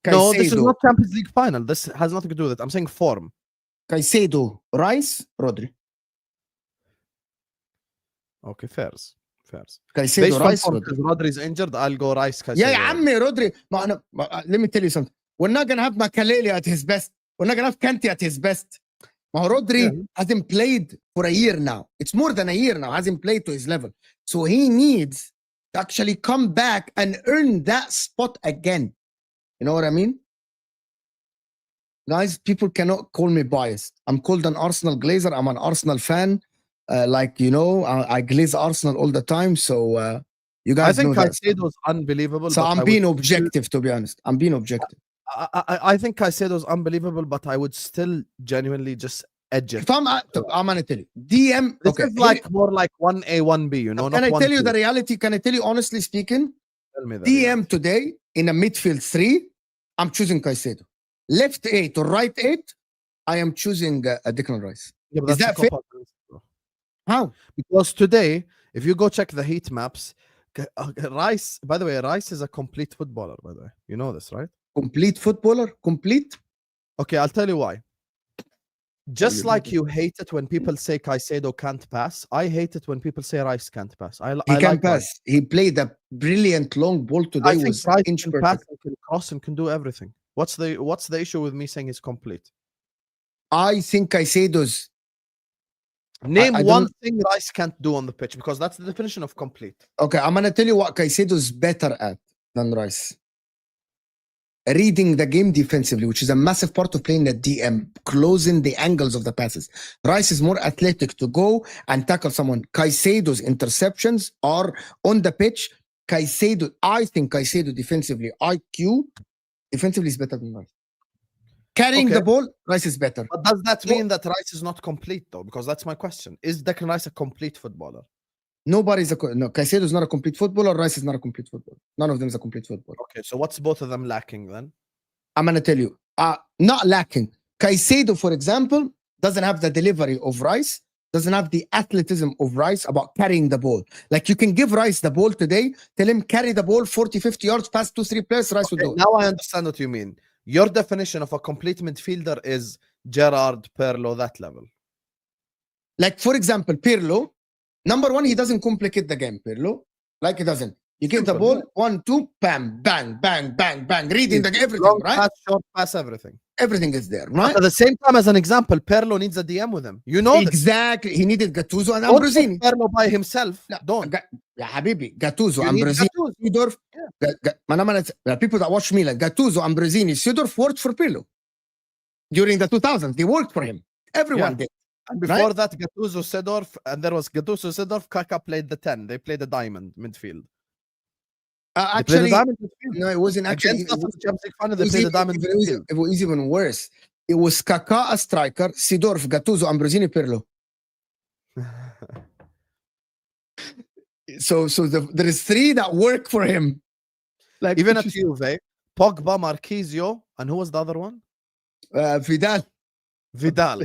Caicedo. No, this is not Champions League final. This has nothing to do with it. I'm saying form.
Caicedo, Rice, Rodri.
Okay, fairs.
Caicedo, Rice,
because Rodri's injured, I'll go Rice, Caicedo.
Yeah, Rodri. Let me tell you something. We're not gonna have Makaleli at his best. We're not gonna have Kanté at his best. Rodri hasn't played for a year now. It's more than a year now. Hasn't played to his level. So he needs to actually come back and earn that spot again. You know what I mean? Guys, people cannot call me biased. I'm called an Arsenal glazer. I'm an Arsenal fan. I glaze Arsenal all the time. So you guys,
I think Caicedo's unbelievable.
So I'm being objective, to be honest. I'm being objective.
I think Caicedo's unbelievable, but I would still genuinely just edge it.
If I'm gonna tell you, DM.
This is more like 1A, 1B. You know.
Can I tell you the reality? Can I tell you honestly speaking?
Tell me that.
DM today in a midfield 3, I'm choosing Caicedo. Left 8 or right 8, I am choosing Declan Rice.
Yeah,
is that fair? How?
Because today, if you go check the heat maps, Rice. By the way, Rice is a complete footballer. By the way, you know this, right?
Complete footballer. Complete.
Okay, I'll tell you why. Just like you hate it when people say Caicedo can't pass, I hate it when people say Rice can't pass.
He can pass. Rice. He played a brilliant long ball today.
I think Rice can pass and can cross and can do everything. What's the issue with me saying he's complete?
I think Caicedo's.
Name one thing Rice can't do on the pitch, because that's the definition of complete.
Okay, I'm gonna tell you what Caicedo's better at than Rice. Reading the game defensively, which is a massive part of playing the DM, closing the angles of the passes. Rice is more athletic to go and tackle someone. Caicedo's interceptions are on the pitch. I think Caicedo defensively, IQ Defensively is better than Rice. Carrying
Okay.
the ball, Rice is better.
But does that mean that Rice is not complete though? Because that's my question. Is Declan Rice a complete footballer?
Nobody's no. Caicedo is not a complete footballer. Rice is not a complete footballer. None of them is a complete footballer.
Okay, so what's both of them lacking then?
I'm gonna tell you. Not lacking. Caicedo, for example, doesn't have the delivery of Rice. Doesn't have the athleticism of Rice about carrying the ball. Like you can give Rice the ball today, tell him carry the ball 40, 50 yards, pass 2-3 players, Rice will do it.
Now I understand what you mean. Your definition of a complete midfielder is Gerrard, Pirlo, that level.
Like, for example, Pirlo, number one, he doesn't complicate the game, Pirlo. Like, he doesn't. You get the
Simple,
ball,
yeah.
1, 2, bam, bang, bang, bang, bang, reading the everything,
Long
right?
pass, short pass, everything.
Everything is there,
But
right?
at the same time, as an example, Pirlo needs a DM with him. You know this.
Exactly. He needed Gattuso and
Don't put
Ambrosini.
Pirlo by himself.
No,
Don't.
Ya Habibi, Gattuso,
You need
Ambrosini,
Gattuso.
Seedorf. The people that watch Milan, Gattuso, Ambrosini, Seedorf worked for Pirlo. During the 2000s, they worked for him. Everyone
Yeah.
did.
And before that, Gattuso, Seedorf, and there was Gattuso, Seedorf, Kaka played the 10. They played the diamond midfield. They played
Actually,
the diamond midfield.
no, it wasn't actually.
Against us in the Champions League final,
It
they
was,
played the
even,
diamond midfield.
it was even worse. It was Kaká a striker, Seedorf, Gattuso, Ambrosini, Pirlo. So there is three that work for him. Like
Even at Juve, Pogba, Marquisio, and who was the other one?
Vidal.
Vidal.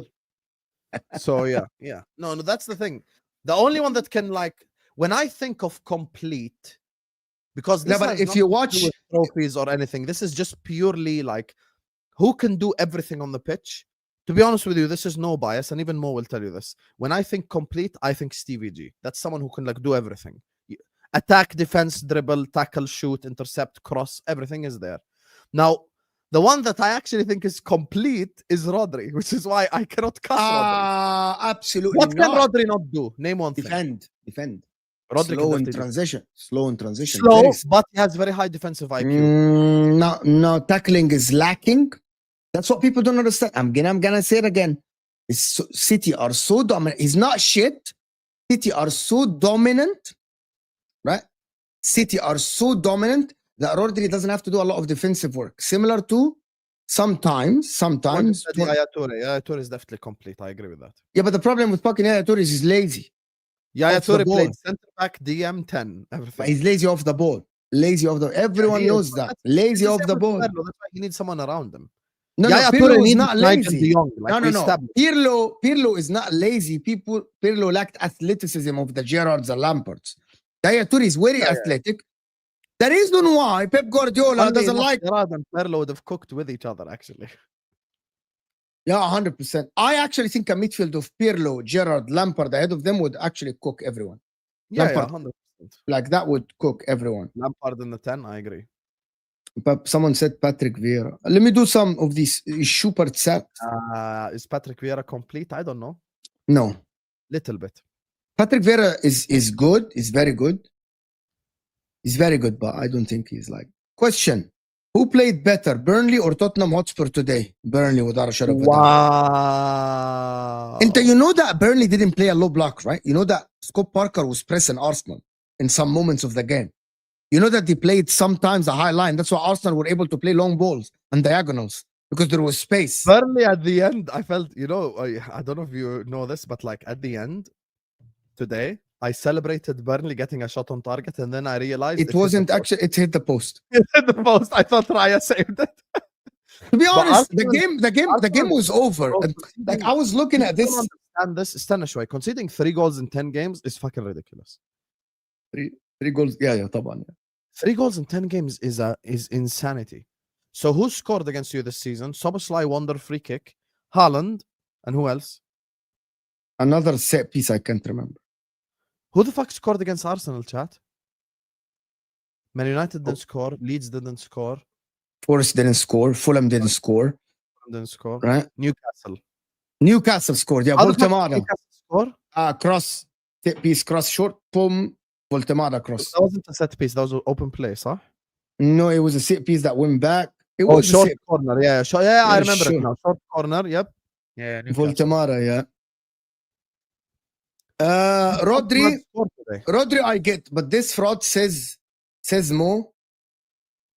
So yeah. No, that's the thing. The only one that can, like, when I think of complete, because this
but
has
if
nothing
you
to do
watch
with trophies or anything, this is just purely like who can do everything on the pitch. To be honest with you, this is no bias, and even Mo will tell you this. When I think complete, I think Stevie G. That's someone who can like do everything. Attack, defense, dribble, tackle, shoot, intercept, cross, everything is there. Now, the one that I actually think is complete is Rodri, which is why I cannot cuss Rodri.
Absolutely
What can
not.
Rodri not do? Name one thing.
Defend.
Rodri
Slow
can
in transition. Slow in transition.
slow,
Very
but he has very high defensive IQ.
No, tackling is lacking. That's what people don't understand. I'm gonna say it again. City are so dominant. He's not shit. City are so dominant, right? City are so dominant that Rodri doesn't have to do a lot of defensive work. Similar to sometimes.
Yaya Toure is definitely complete. I agree with that.
Yeah, but the problem with fucking Yaya Toure is he's lazy.
Yaya
Off the
Toure
ball.
played center back, DM, 10,
But
everything.
he's lazy off the ball. Everyone
He is,
knows
but
that.
that's-
Lazy
it's the
off
same
the
with
ball.
Pirlo. That's why he needs someone around him.
No,
Yaya
Pirlo
Toure
is
needs
not
Nigel
lazy.
de Jong. Like
No.
established.
Pirlo is not lazy. Pirlo lacked athleticism of the Gerrards and Lampards. Yaya Toure is very athletic. The reason why Pep Guardiola
Funny
doesn't
enough,
like...
Gerrard and Pirlo would have cooked with each other, actually.
Yeah, 100%. I actually think a midfield of Pirlo, Gerrard, Lampard ahead of them would actually cook everyone.
Yeah,
Lampard.
100%.
Like that would cook everyone.
Lampard in the 10, I agree.
But someone said Patrick Vieira. Let me do some of these. Schubert set.
Is Patrick Vieira complete? I don't know.
No.
Little bit.
Patrick Vieira is good. He's very good. He's very good, but I don't think he's like... Question. Who played better, Burnley or Tottenham Hotspur today? Burnley with Arshad.
Wow.
And you know that Burnley didn't play a low block, right? You know that Scott Parker was pressing Arsenal in some moments of the game. You know that they played sometimes a high line. That's why Arsenal were able to play long balls and diagonals because there was space.
Burnley at the end, I felt, I don't know if you know this, but like at the end today, I celebrated Burnley getting a shot on target, and then I realized
it wasn't actually, it hit the post.
It hit the post. I thought Raya saved it.
To be honest,
Arsenal,
the game was over. Like I was looking at this.
And this استنى conceding 3 goals in 10 games is fucking ridiculous.
3 goals. Yeah, طبعا.
3 goals in 10 games is insanity. So who scored against you this season? Soboslai wonder free kick, Haaland, and who else?
Another set piece I can't remember.
Who the fuck scored against Arsenal, chat? Man United didn't score. Leeds didn't score.
Forest didn't score. Fulham didn't score.
Didn't score.
Right?
Newcastle
scored. Yeah,
How the fuck
Voltemada.
did Newcastle score?
Cross, set piece, cross, short, boom, Voltemada cross.
That wasn't a set piece. That was an open play, huh?
No, it was a set piece that went back. It was
short corner. Yeah, I remember
sure.
it now. Short corner. Yep. Yeah.
Voltemada. Yeah. Rodri, I get, but this fraud says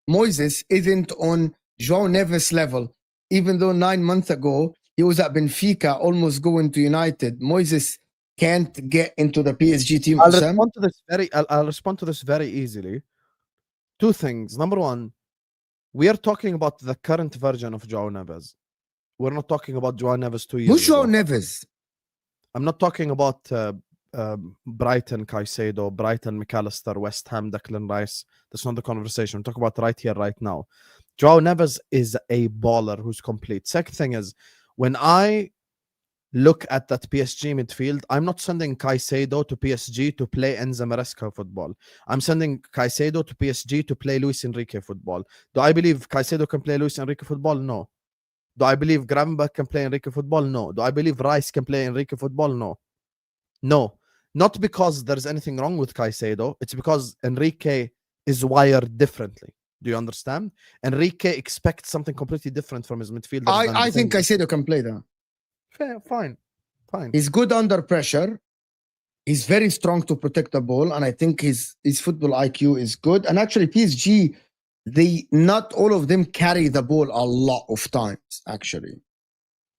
Moises isn't on João Neves level. Even though 9 months ago he was at Benfica, almost going to United, Moises can't get into the PSG team.
I'll
Husam.
respond to this I'll respond to this very easily. Two things. Number one, we are talking about the current version of João Neves. We're not talking about João Neves 2 years
Who's
ago.
João Neves?
I'm not talking about Brighton, Caicedo, Brighton, McAllister, West Ham, Declan Rice. That's not the conversation. I'm talking about right here, right now. João Neves is a baller who's complete. Second thing is, when I look at that PSG midfield, I'm not sending Caicedo to PSG to play Enzo Maresca football. I'm sending Caicedo to PSG to play Luis Enrique football. Do I believe Caicedo can play Luis Enrique football? No. Do I believe Gravenberch can play Enrique football? No. Do I believe Rice can play Enrique football? No. No. Not because there's anything wrong with Caicedo. It's because Enrique is wired differently. Do you understand? Enrique expects something completely different from his midfielder.
I think Caicedo can play that.
Fair, fine.
He's good under pressure. He's very strong to protect the ball, and I think his football IQ is good. And actually, PSG, not all of them carry the ball a lot of times. Actually,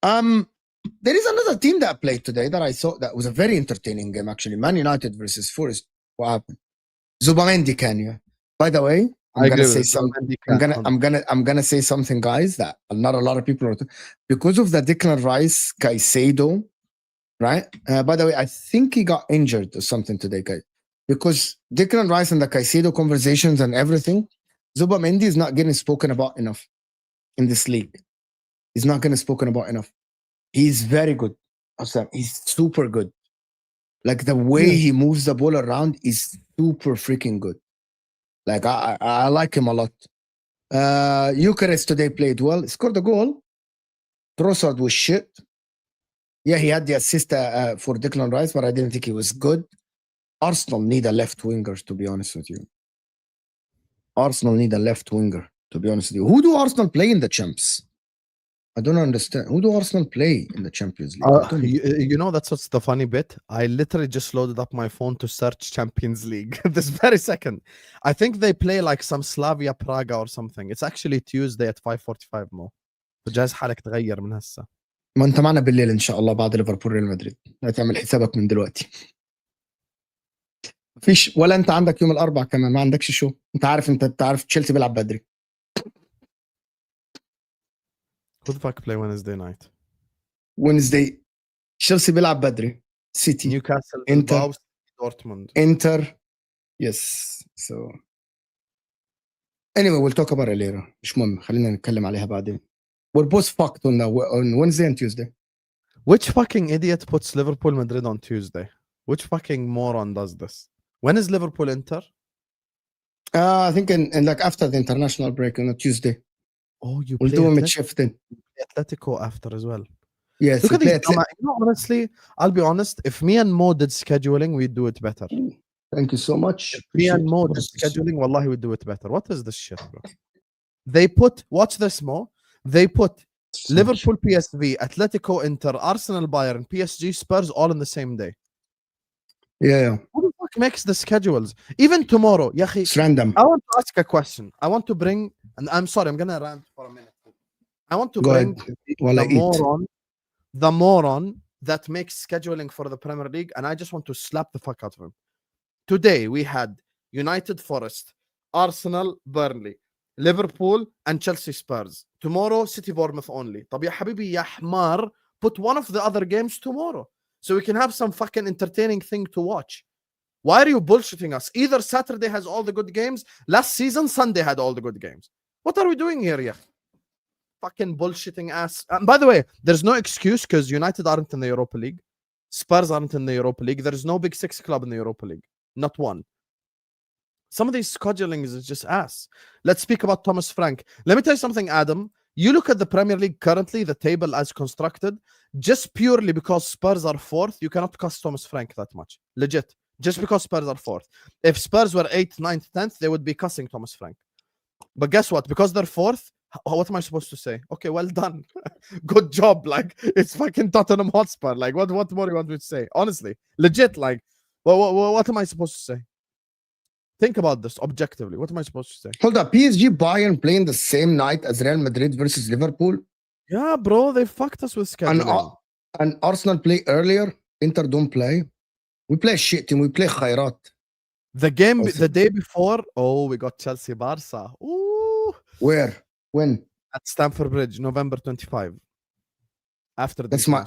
there is another team that played today that I saw that was a very entertaining game. Actually, Man United versus Forest. What happened? Zubamendi, Kenya. By the way, I'm gonna say something. I'm gonna say something, guys, that not a lot of people are because of the Declan Rice, Caicedo, right? By the way, I think he got injured or something today, guys, because Declan Rice and the Caicedo conversations and everything. Zubamendi is not getting spoken about enough in this league. He's not getting spoken about enough. He's very good. He's super good. Like the way he moves the ball around is super freaking good. Like I like him a lot. Eucharist today played well. Scored a goal. Trossard was shit. Yeah, he had the assist for Declan Rice, but I didn't think he was good. Arsenal need a left winger, to be honest with you. Arsenal need a left winger, to be honest with you. Who do Arsenal play in the Champs? I don't understand. Who do Arsenal play in the Champions League?
You know, that's what's the funny bit. I literally just loaded up my phone to search Champions League this very second. I think they play like some Slavia Praga or something. It's actually Tuesday at 5:45 more. فجاهز حالك تغير من هسه.
ما انت معنا بالليل ان شاء الله بعد ليفربول ريال مدريد. هتعمل حسابك من دلوقتي. مفيش ولا انت عندك يوم الاربعاء كمان ما عندكش شو. انت عارف تشيلسي بيلعب بدري.
Who the fuck play Wednesday night?
Wednesday Chelsea بيلعب بدري. City,
Newcastle,
Inter,
Dortmund.
Inter. Yes. So anyway, we'll talk about it later. مش مهم. خلينا نتكلم عليها بعدين. We're both fucked on Wednesday and Tuesday.
Which fucking idiot puts Liverpool Madrid on Tuesday? Which fucking moron does this? When is Liverpool Inter?
I think in like after the international break on a Tuesday.
Oh,
we'll do them at shifting.
Atletico after as well.
Yes.
Look at these. You know, honestly, I'll be honest. If me and Mo did scheduling, we'd do it better.
Thank you so much.
If me and Mo did scheduling, wallahi, we'd do it better. What is this shit, bro? They put, watch this, Mo. They put Liverpool, PSV, Atletico, Inter, Arsenal, Bayern, PSG, Spurs all in the same day.
Yeah.
Who the fuck makes the schedules? Even tomorrow, yahi,
it's random.
I want to ask a question. I want to bring, and I'm sorry, I'm gonna rant for a minute. I want to bring the moron that makes scheduling for the Premier League, and I just want to slap the fuck out of him. Today we had United, Forest, Arsenal, Burnley, Liverpool, and Chelsea, Spurs. Tomorrow, City, Bournemouth only. طب يا حبيبي يا حمار, put one of the other games tomorrow so we can have some fucking entertaining thing to watch. Why are you bullshitting us? Either Saturday has all the good games. Last season, Sunday had all the good games. What are we doing here, yeah? Fucking bullshitting ass. By the way, there's no excuse because United aren't in the Europa League. Spurs aren't in the Europa League. There's no Big Six club in the Europa League. Not one. Some of these schedulings is just ass. Let's speak about Thomas Frank. Let me tell you something, Adam. You look at the Premier League currently, the table as constructed, just purely because Spurs are fourth, you cannot cost Thomas Frank that much. Legit. Just because Spurs are fourth. If Spurs were 8th, 9th, 10th, they would be cussing Thomas Frank. But guess what? Because they're fourth, what am I supposed to say? Okay, well done. Good job. Like, it's fucking Tottenham Hotspur. Like, what more do you want me to say? Honestly. Legit, like, what am I supposed to say? think about this objectively. What am I supposed to say?
Hold up, PSG Bayern playing the same night as Real Madrid versus Liverpool,
Yeah, bro, they fucked us with scheduling.
and Arsenal play earlier. Inter don't play. We play shit team. We play Khairat.
The game,
Also-
the day before, oh, we got Chelsea Barca. Ooh,
Where? When?
at Stamford Bridge, November 25. After the
That's my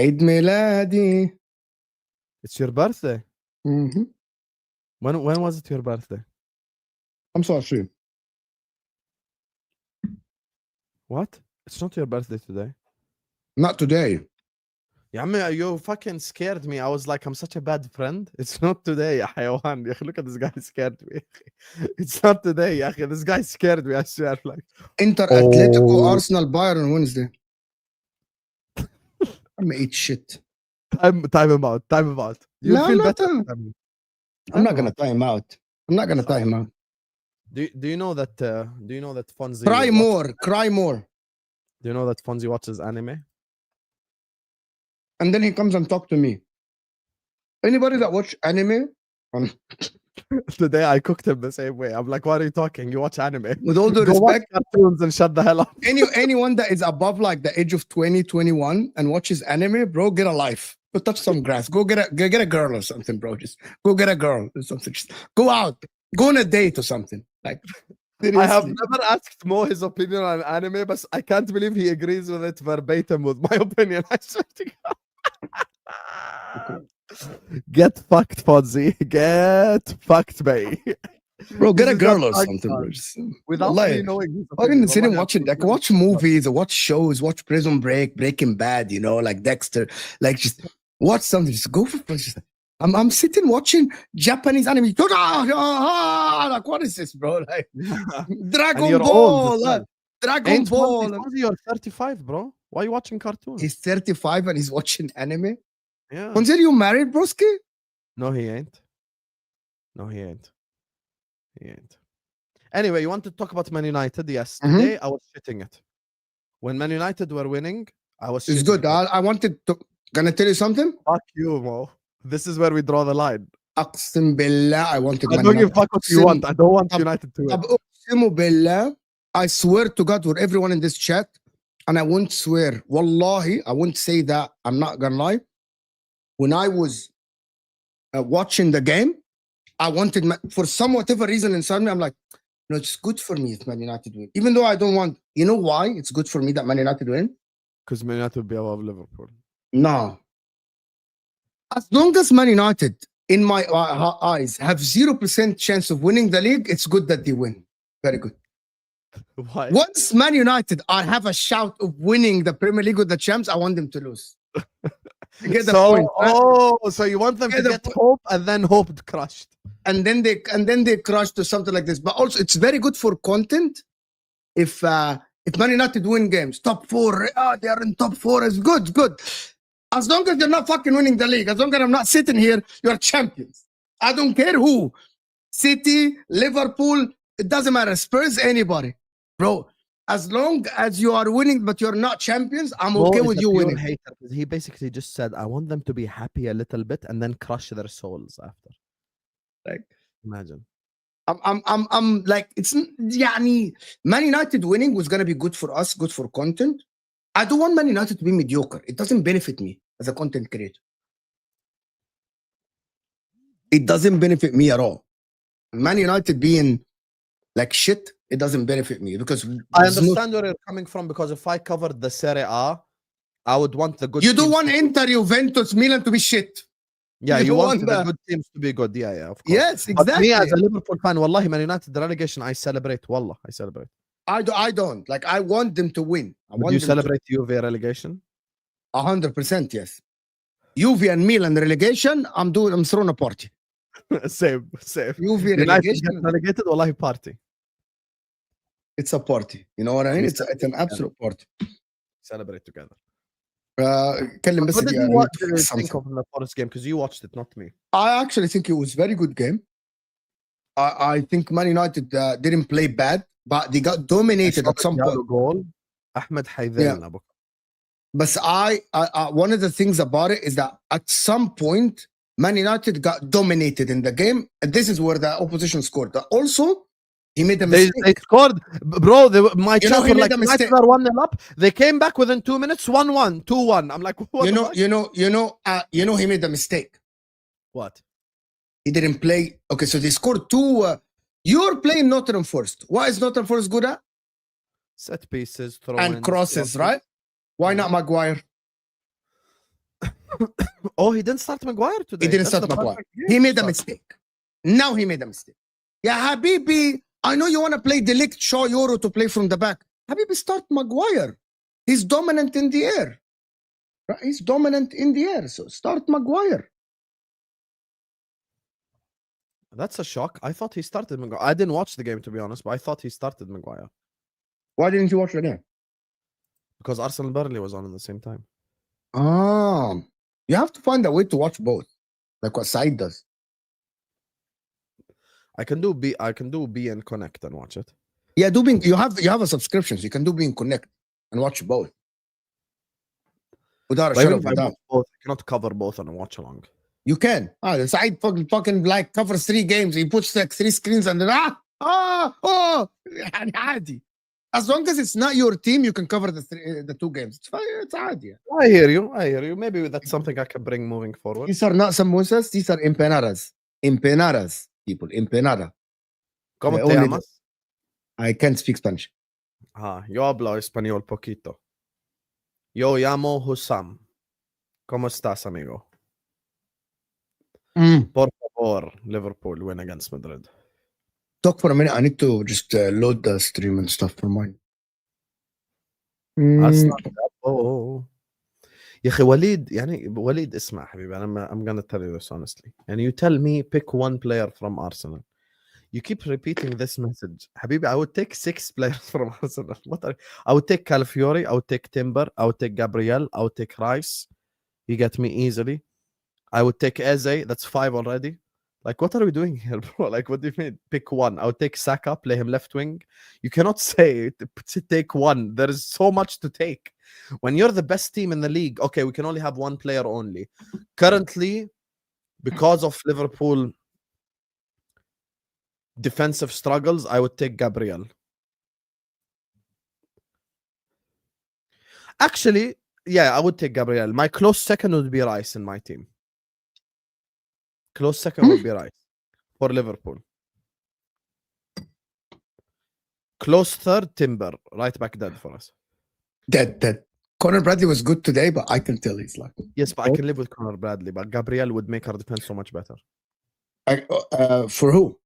Eid Miladi.
It's your birthday.
Mhm.
When was it your birthday?
I'm sorry.
What? It's not your birthday today.
Not today.
Yeah, man, you fucking scared me. I was like, I'm such a bad friend. It's not today, ya حيوان. Ya, look at this guy scared me. It's not today, ya. This guy scared me. I swear, like.
Inter Atletico
Oh.
Arsenal Bayern on Wednesday. I'm gonna eat shit.
Time him out. Time him out. You
No,
feel
I'm not
better.
time-
than me.
I'm not gonna tie him out. I'm not gonna tie him out.
Do you know that? Do you know that Fonzie?
Cry more. Cry more.
Do you know that Fonzie watches anime?
And then he comes and talk to me. Anybody that watch anime
Today I cooked him the same way. I'm like, what are you talking? You watch anime?
with all due
Go watch
respect,
cartoons and shut the hell up.
anyone that is above like the age of 20, 21 and watches anime, bro, get a life. Go touch some grass. Go get a girl or something, bro. Just go get a girl or something. Just go out. Go on a date or something. Like
I have
seriously.
never asked Mo his opinion on anime, but I can't believe he agrees with it verbatim with my opinion. I swear to God. Get fucked, Fonzie. Get fucked, bae.
Bro, get
This
a
is
girl
not
or
my
something, bro.
son.
Just,
Without
wallahi.
me knowing his
I
opinion.
can sit and
Wallahi,
watch it. Like watch movies or watch shows, watch Prison Break, Breaking Bad, you know, like Dexter. Like just watch something. Just go for just, I'm sitting watching Japanese anime. Like what is this, bro? Like
And
Dragon
you're
Ball.
old as well.
Dragon
Ain't
Ball.
Fonzie, you're 35, bro. Why are you watching cartoons?
He's 35 and he's watching anime.
Yeah.
Consider you married, broski?
No, he ain't. No, he ain't. He ain't. Anyway, you want to talk about Man United? Yes.
Mhm.
Today I was shitting it. When Man United were winning, I was
It's
shitting
good.
it.
I wanted to. Can I tell you something?
Fuck you, Mo. This is where we draw the line.
Aqsim billah, I wanted
I
Man
don't give a
United.
fuck what you want. I don't want United to win.
طب اقسم بالله, I swear to God with everyone in this chat, and I won't swear, wallahi, I won't say that, I'm not gonna lie. When I was watching the game, I wanted, for some whatever reason inside me, I'm like, no, it's good for me if Man United win. Even though I don't want, you know why it's good for me that Man United win?
Because Man United will be above Liverpool.
No. As long as Man United, in my eyes, have 0% chance of winning the league, it's good that they win. Very good.
Why?
Once Man United have a shout of winning the Premier League with the champs, I want them to lose. You get the point. Right?
So you want them
Get
to
the
get
point.
hope and then hope crushed.
And then they crush to something like this. But also, it's very good for content. If Man United win games, top 4, they are in top 4. It's good. As long as you're not fucking winning the league, as long as I'm not sitting here, you're champions. I don't care who. City, Liverpool, it doesn't matter. Spurs, anybody. Bro, as long as you are winning, but you're not champions, I'm okay with you winning.
Hater. He basically just said, I want them to be happy a little bit and then crush their souls after.
Like,
imagine.
I'm like, it's يعني, Man United winning was gonna be good for us, good for content. I don't want Man United to be mediocre. It doesn't benefit me as a content creator. It doesn't benefit me at all. Man United being like shit, it doesn't benefit me because
I understand where you're coming from, because if I covered the Serie A, I would want the good
you don't
teams
want
to-
Inter, Juventus, Milan to be shit.
Yeah,
you
you
don't
want
want
the
that.
good teams to be good. Yeah, of course.
Yes,
But
exactly.
me as a Liverpool fan, wallahi, Man United, the relegation, I celebrate. Wallah, I celebrate.
I don't. Like, I want them to win. I
Would
want
you
them
celebrate Juve relegation?
100%, yes. Juve and Milan relegation, I'm throwing a party.
Same.
Juve
United
relegation,
get relegated, wallahi, party.
it's a party. You know what I mean? It's an absolute party.
Celebrate together.
كلم بس
What did
دقيقة,
you
I need to fix
think
something.
of the Forest game? Because you watched it, not me.
I actually think it was a very good game. I think Man United didn't play bad, but they got dominated at some point.
Goal. Ahmed Haydel.
But I one of the things about it is that at some point Man United got dominated in the game, and this is where the opposition scored. Also, he made a
They
mistake.
scored, bro. My
You know,
chat
he
were like,
made a mistake.
United are 1-0 up. They came back within 2 minutes, 1-1, 2-1. I'm like, what?
You know, he made a mistake.
What?
He didn't play. Okay, so they scored two. You're playing Nottingham Forest. What is Nottingham Forest good at?
Set pieces, throw
And crosses, right? Why not
Yeah.
Maguire?
Oh, he didn't start Maguire today.
He didn't
That's
start
the
Maguire.
perfect game
He
to
made a
start.
mistake. Now he made a mistake. Yeah, Habibi, I know you want to play Delict, Shaw, Euro to play from the back. Habibi, start Maguire. He's dominant in the air. Right? He's dominant in the air. So start Maguire.
That's a shock. I thought he started Maguire. I didn't watch the game, to be honest, but I thought he started Maguire
Why didn't you watch the game?
because Arsenal Burnley was on at the same time.
Ah, you have to find a way to watch both, like what Said does.
I can do B and Connect and watch it.
Yeah, you have a subscription, so you can do Being Connect and watch both. Without a
But
shadow
even
of
if
a
I
doubt.
watch both, I cannot cover both on a watch along.
You can. Said fucking like covers 3 games. He puts like 3 screens and then يعني عادي. As long as it's not your team, you can cover the 2 games. It's fine. It's عادي.
I hear you. Maybe that's something I can bring moving forward.
These are not samosas. These are empanadas. Empanadas, people. Empanada.
¿Cómo te
only
llamas?
I can't speak Spanish.
Yo hablo español poquito. Yo llamo Husam. ¿Cómo estás, amigo? Por favor, Liverpool win against Madrid.
Talk for a minute. I need to just load the stream and stuff for mine.
يا اخي وليد يعني وليد اسمع حبيبي انا I'm gonna tell you this honestly and you tell me pick one player from Arsenal. You keep repeating this message. حبيبي I would take 6 players from Arsenal. I would take Calafiori, I would take Timber, I would take Gabriel, I would take Rice. You get me easily. I would take Eze, that's 5 already. Like, what are we doing here, bro? Like, what do you mean? Pick one. I would take Saka, play him left wing. You cannot say take one. There is so much to take. When you're the best team in the league, okay, we can only have one player only. Currently, because of Liverpool defensive struggles, I would take Gabriel. Actually, yeah, I would take Gabriel. My close second would be Rice in my team. Close second would be Rice for Liverpool. Close third, Timber. Right back dead for us.
Dead. Conor Bradley was good today, but I can tell he's like...
Yes, but I can live with Conor Bradley, but Gabriel would make our defense so much better.
For who?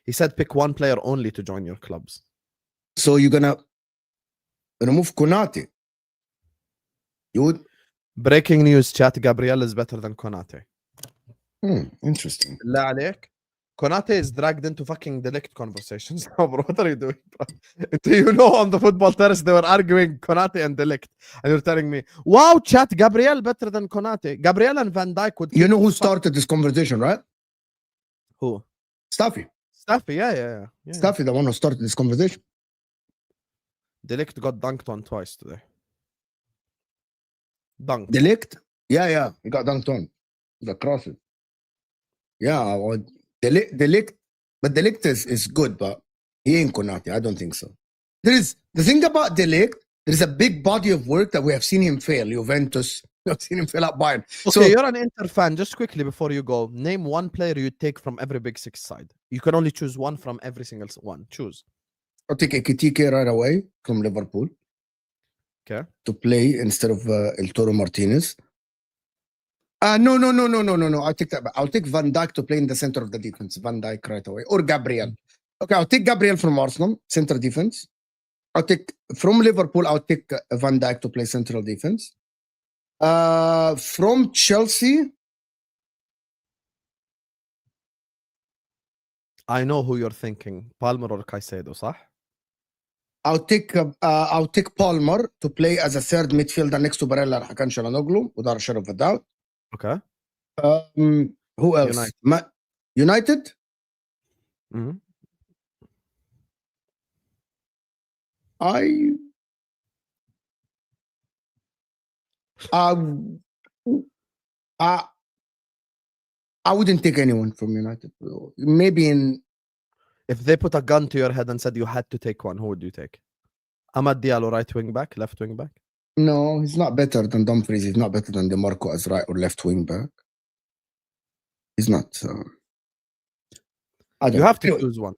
He said pick one player only to join your clubs.
So you're gonna remove Konate? You would...
Breaking news, chat. Gabriel is better than Konate.
Interesting.
لا عليك. Konate is dragged into fucking Delict conversations. No, bro, what are you doing, bro? Do you know on the football terrace they were arguing Konate and Delict, and you're telling me, wow, chat, Gabriel better than Konate. Gabriel and Van Dijk would...
You know who started this conversation, right?
Who?
Staffy.
Yeah.
Staffy, the one who started this conversation.
Delict got dunked on twice today. Dunked.
Delict? Yeah. He got dunked on. The crosses. Yeah, well, Delict, but Delict is good, but he ain't Konate. I don't think so. There is the thing about Delict. There's a big body of work that we have seen him fail. Juventus, we have seen him fail at Bayern.
Okay,
so,
you're an Inter fan. Just quickly before you go, name one player you take from every Big Six side. You can only choose one from every single one. Choose.
I'll take Ekitike right away from Liverpool.
Okay.
To play instead of El Toro Martinez. No. I'll take that. I'll take Van Dijk to play in the center of the defense. Van Dijk right away. Or Gabriel. Okay, I'll take Gabriel from Arsenal, center defense. I'll take from Liverpool, I'll take Van Dijk to play central defense. From Chelsea.
I know who you're thinking. Palmer or Caicedo, صح?
I'll take Palmer to play as a third midfielder next to Barella Hakan Çalhanoğlu, without a shadow of a doubt.
Okay.
Who else? United?
Mm-hmm.
I wouldn't take anyone from United. Maybe in
If they put a gun to your head and said you had to take one, who would you take? Amad Diallo, right wing back, left wing back?
no, he's not better than Dumfries. He's not better than DeMarco as right or left wing back. He's not. I don't
You have to
know.
choose one.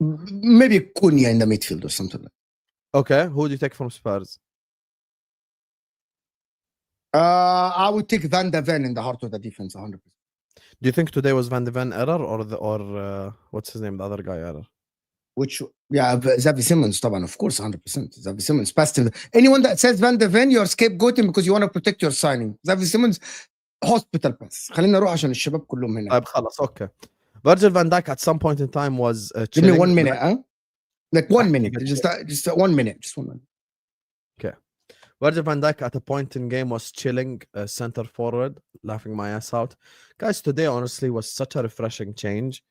Maybe Cunha in the midfield or something like that.
Okay, who would you take from Spurs?
I would take Van de Ven in the heart of the defense 100%.
Do you think today was Van de Ven error or what's his name, the other guy error?
Which, yeah, Xavi Simons, طبعا, of course, 100%. Xavi Simons passed him. Anyone that says Van de Ven, you're scapegoating because you want to protect your signing. Xavi Simons, hospital pass. خلينا نروح عشان الشباب كلهم هنا.
طيب خلاص, okay. Virgil van Dijk at some point in time was
Give me
chilling.
1 minute, huh? Like 1 minute.
Active
Just 1 minute. Just 1 minute.
Virgil van Dijk at a point in game was chilling center forward, laughing my ass out. Guys, today honestly was such a refreshing change.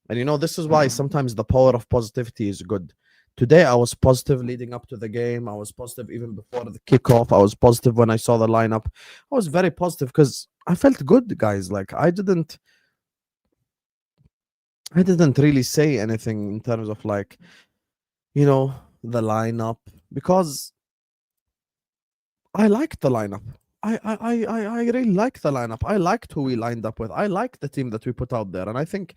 And you know, this is why sometimes the power of positivity is good. Today I was positive leading up to the game. I was positive even before the kickoff. I was positive when I saw the lineup. I was very positive because I felt good, guys. Like I didn't really say anything in terms of like, you know, the lineup, because I liked the lineup. I really like the lineup. I liked who we lined up with. I like the team that we put out there. And I think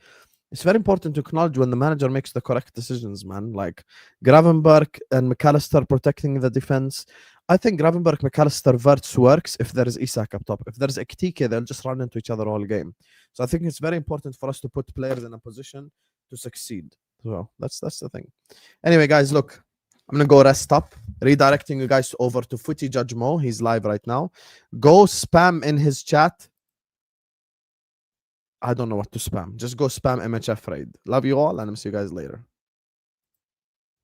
it's very important to acknowledge when the manager makes the correct decisions, man. Like Gravenberch and McAllister protecting the defense. I think Gravenberch, McAllister, Wirtz works if there is Isak up top. If there's Ekitike, they'll just run into each other all game. So I think it's very important for us to put players in a position to succeed. So that's the thing. Anyway, guys, look, I'm going to go rest up. Redirecting you guys over to Footy Judge Mo. He's live right now. Go spam in his chat. I don't know what to spam. Just go spam MHF raid. Love you all, and I'll see you guys later.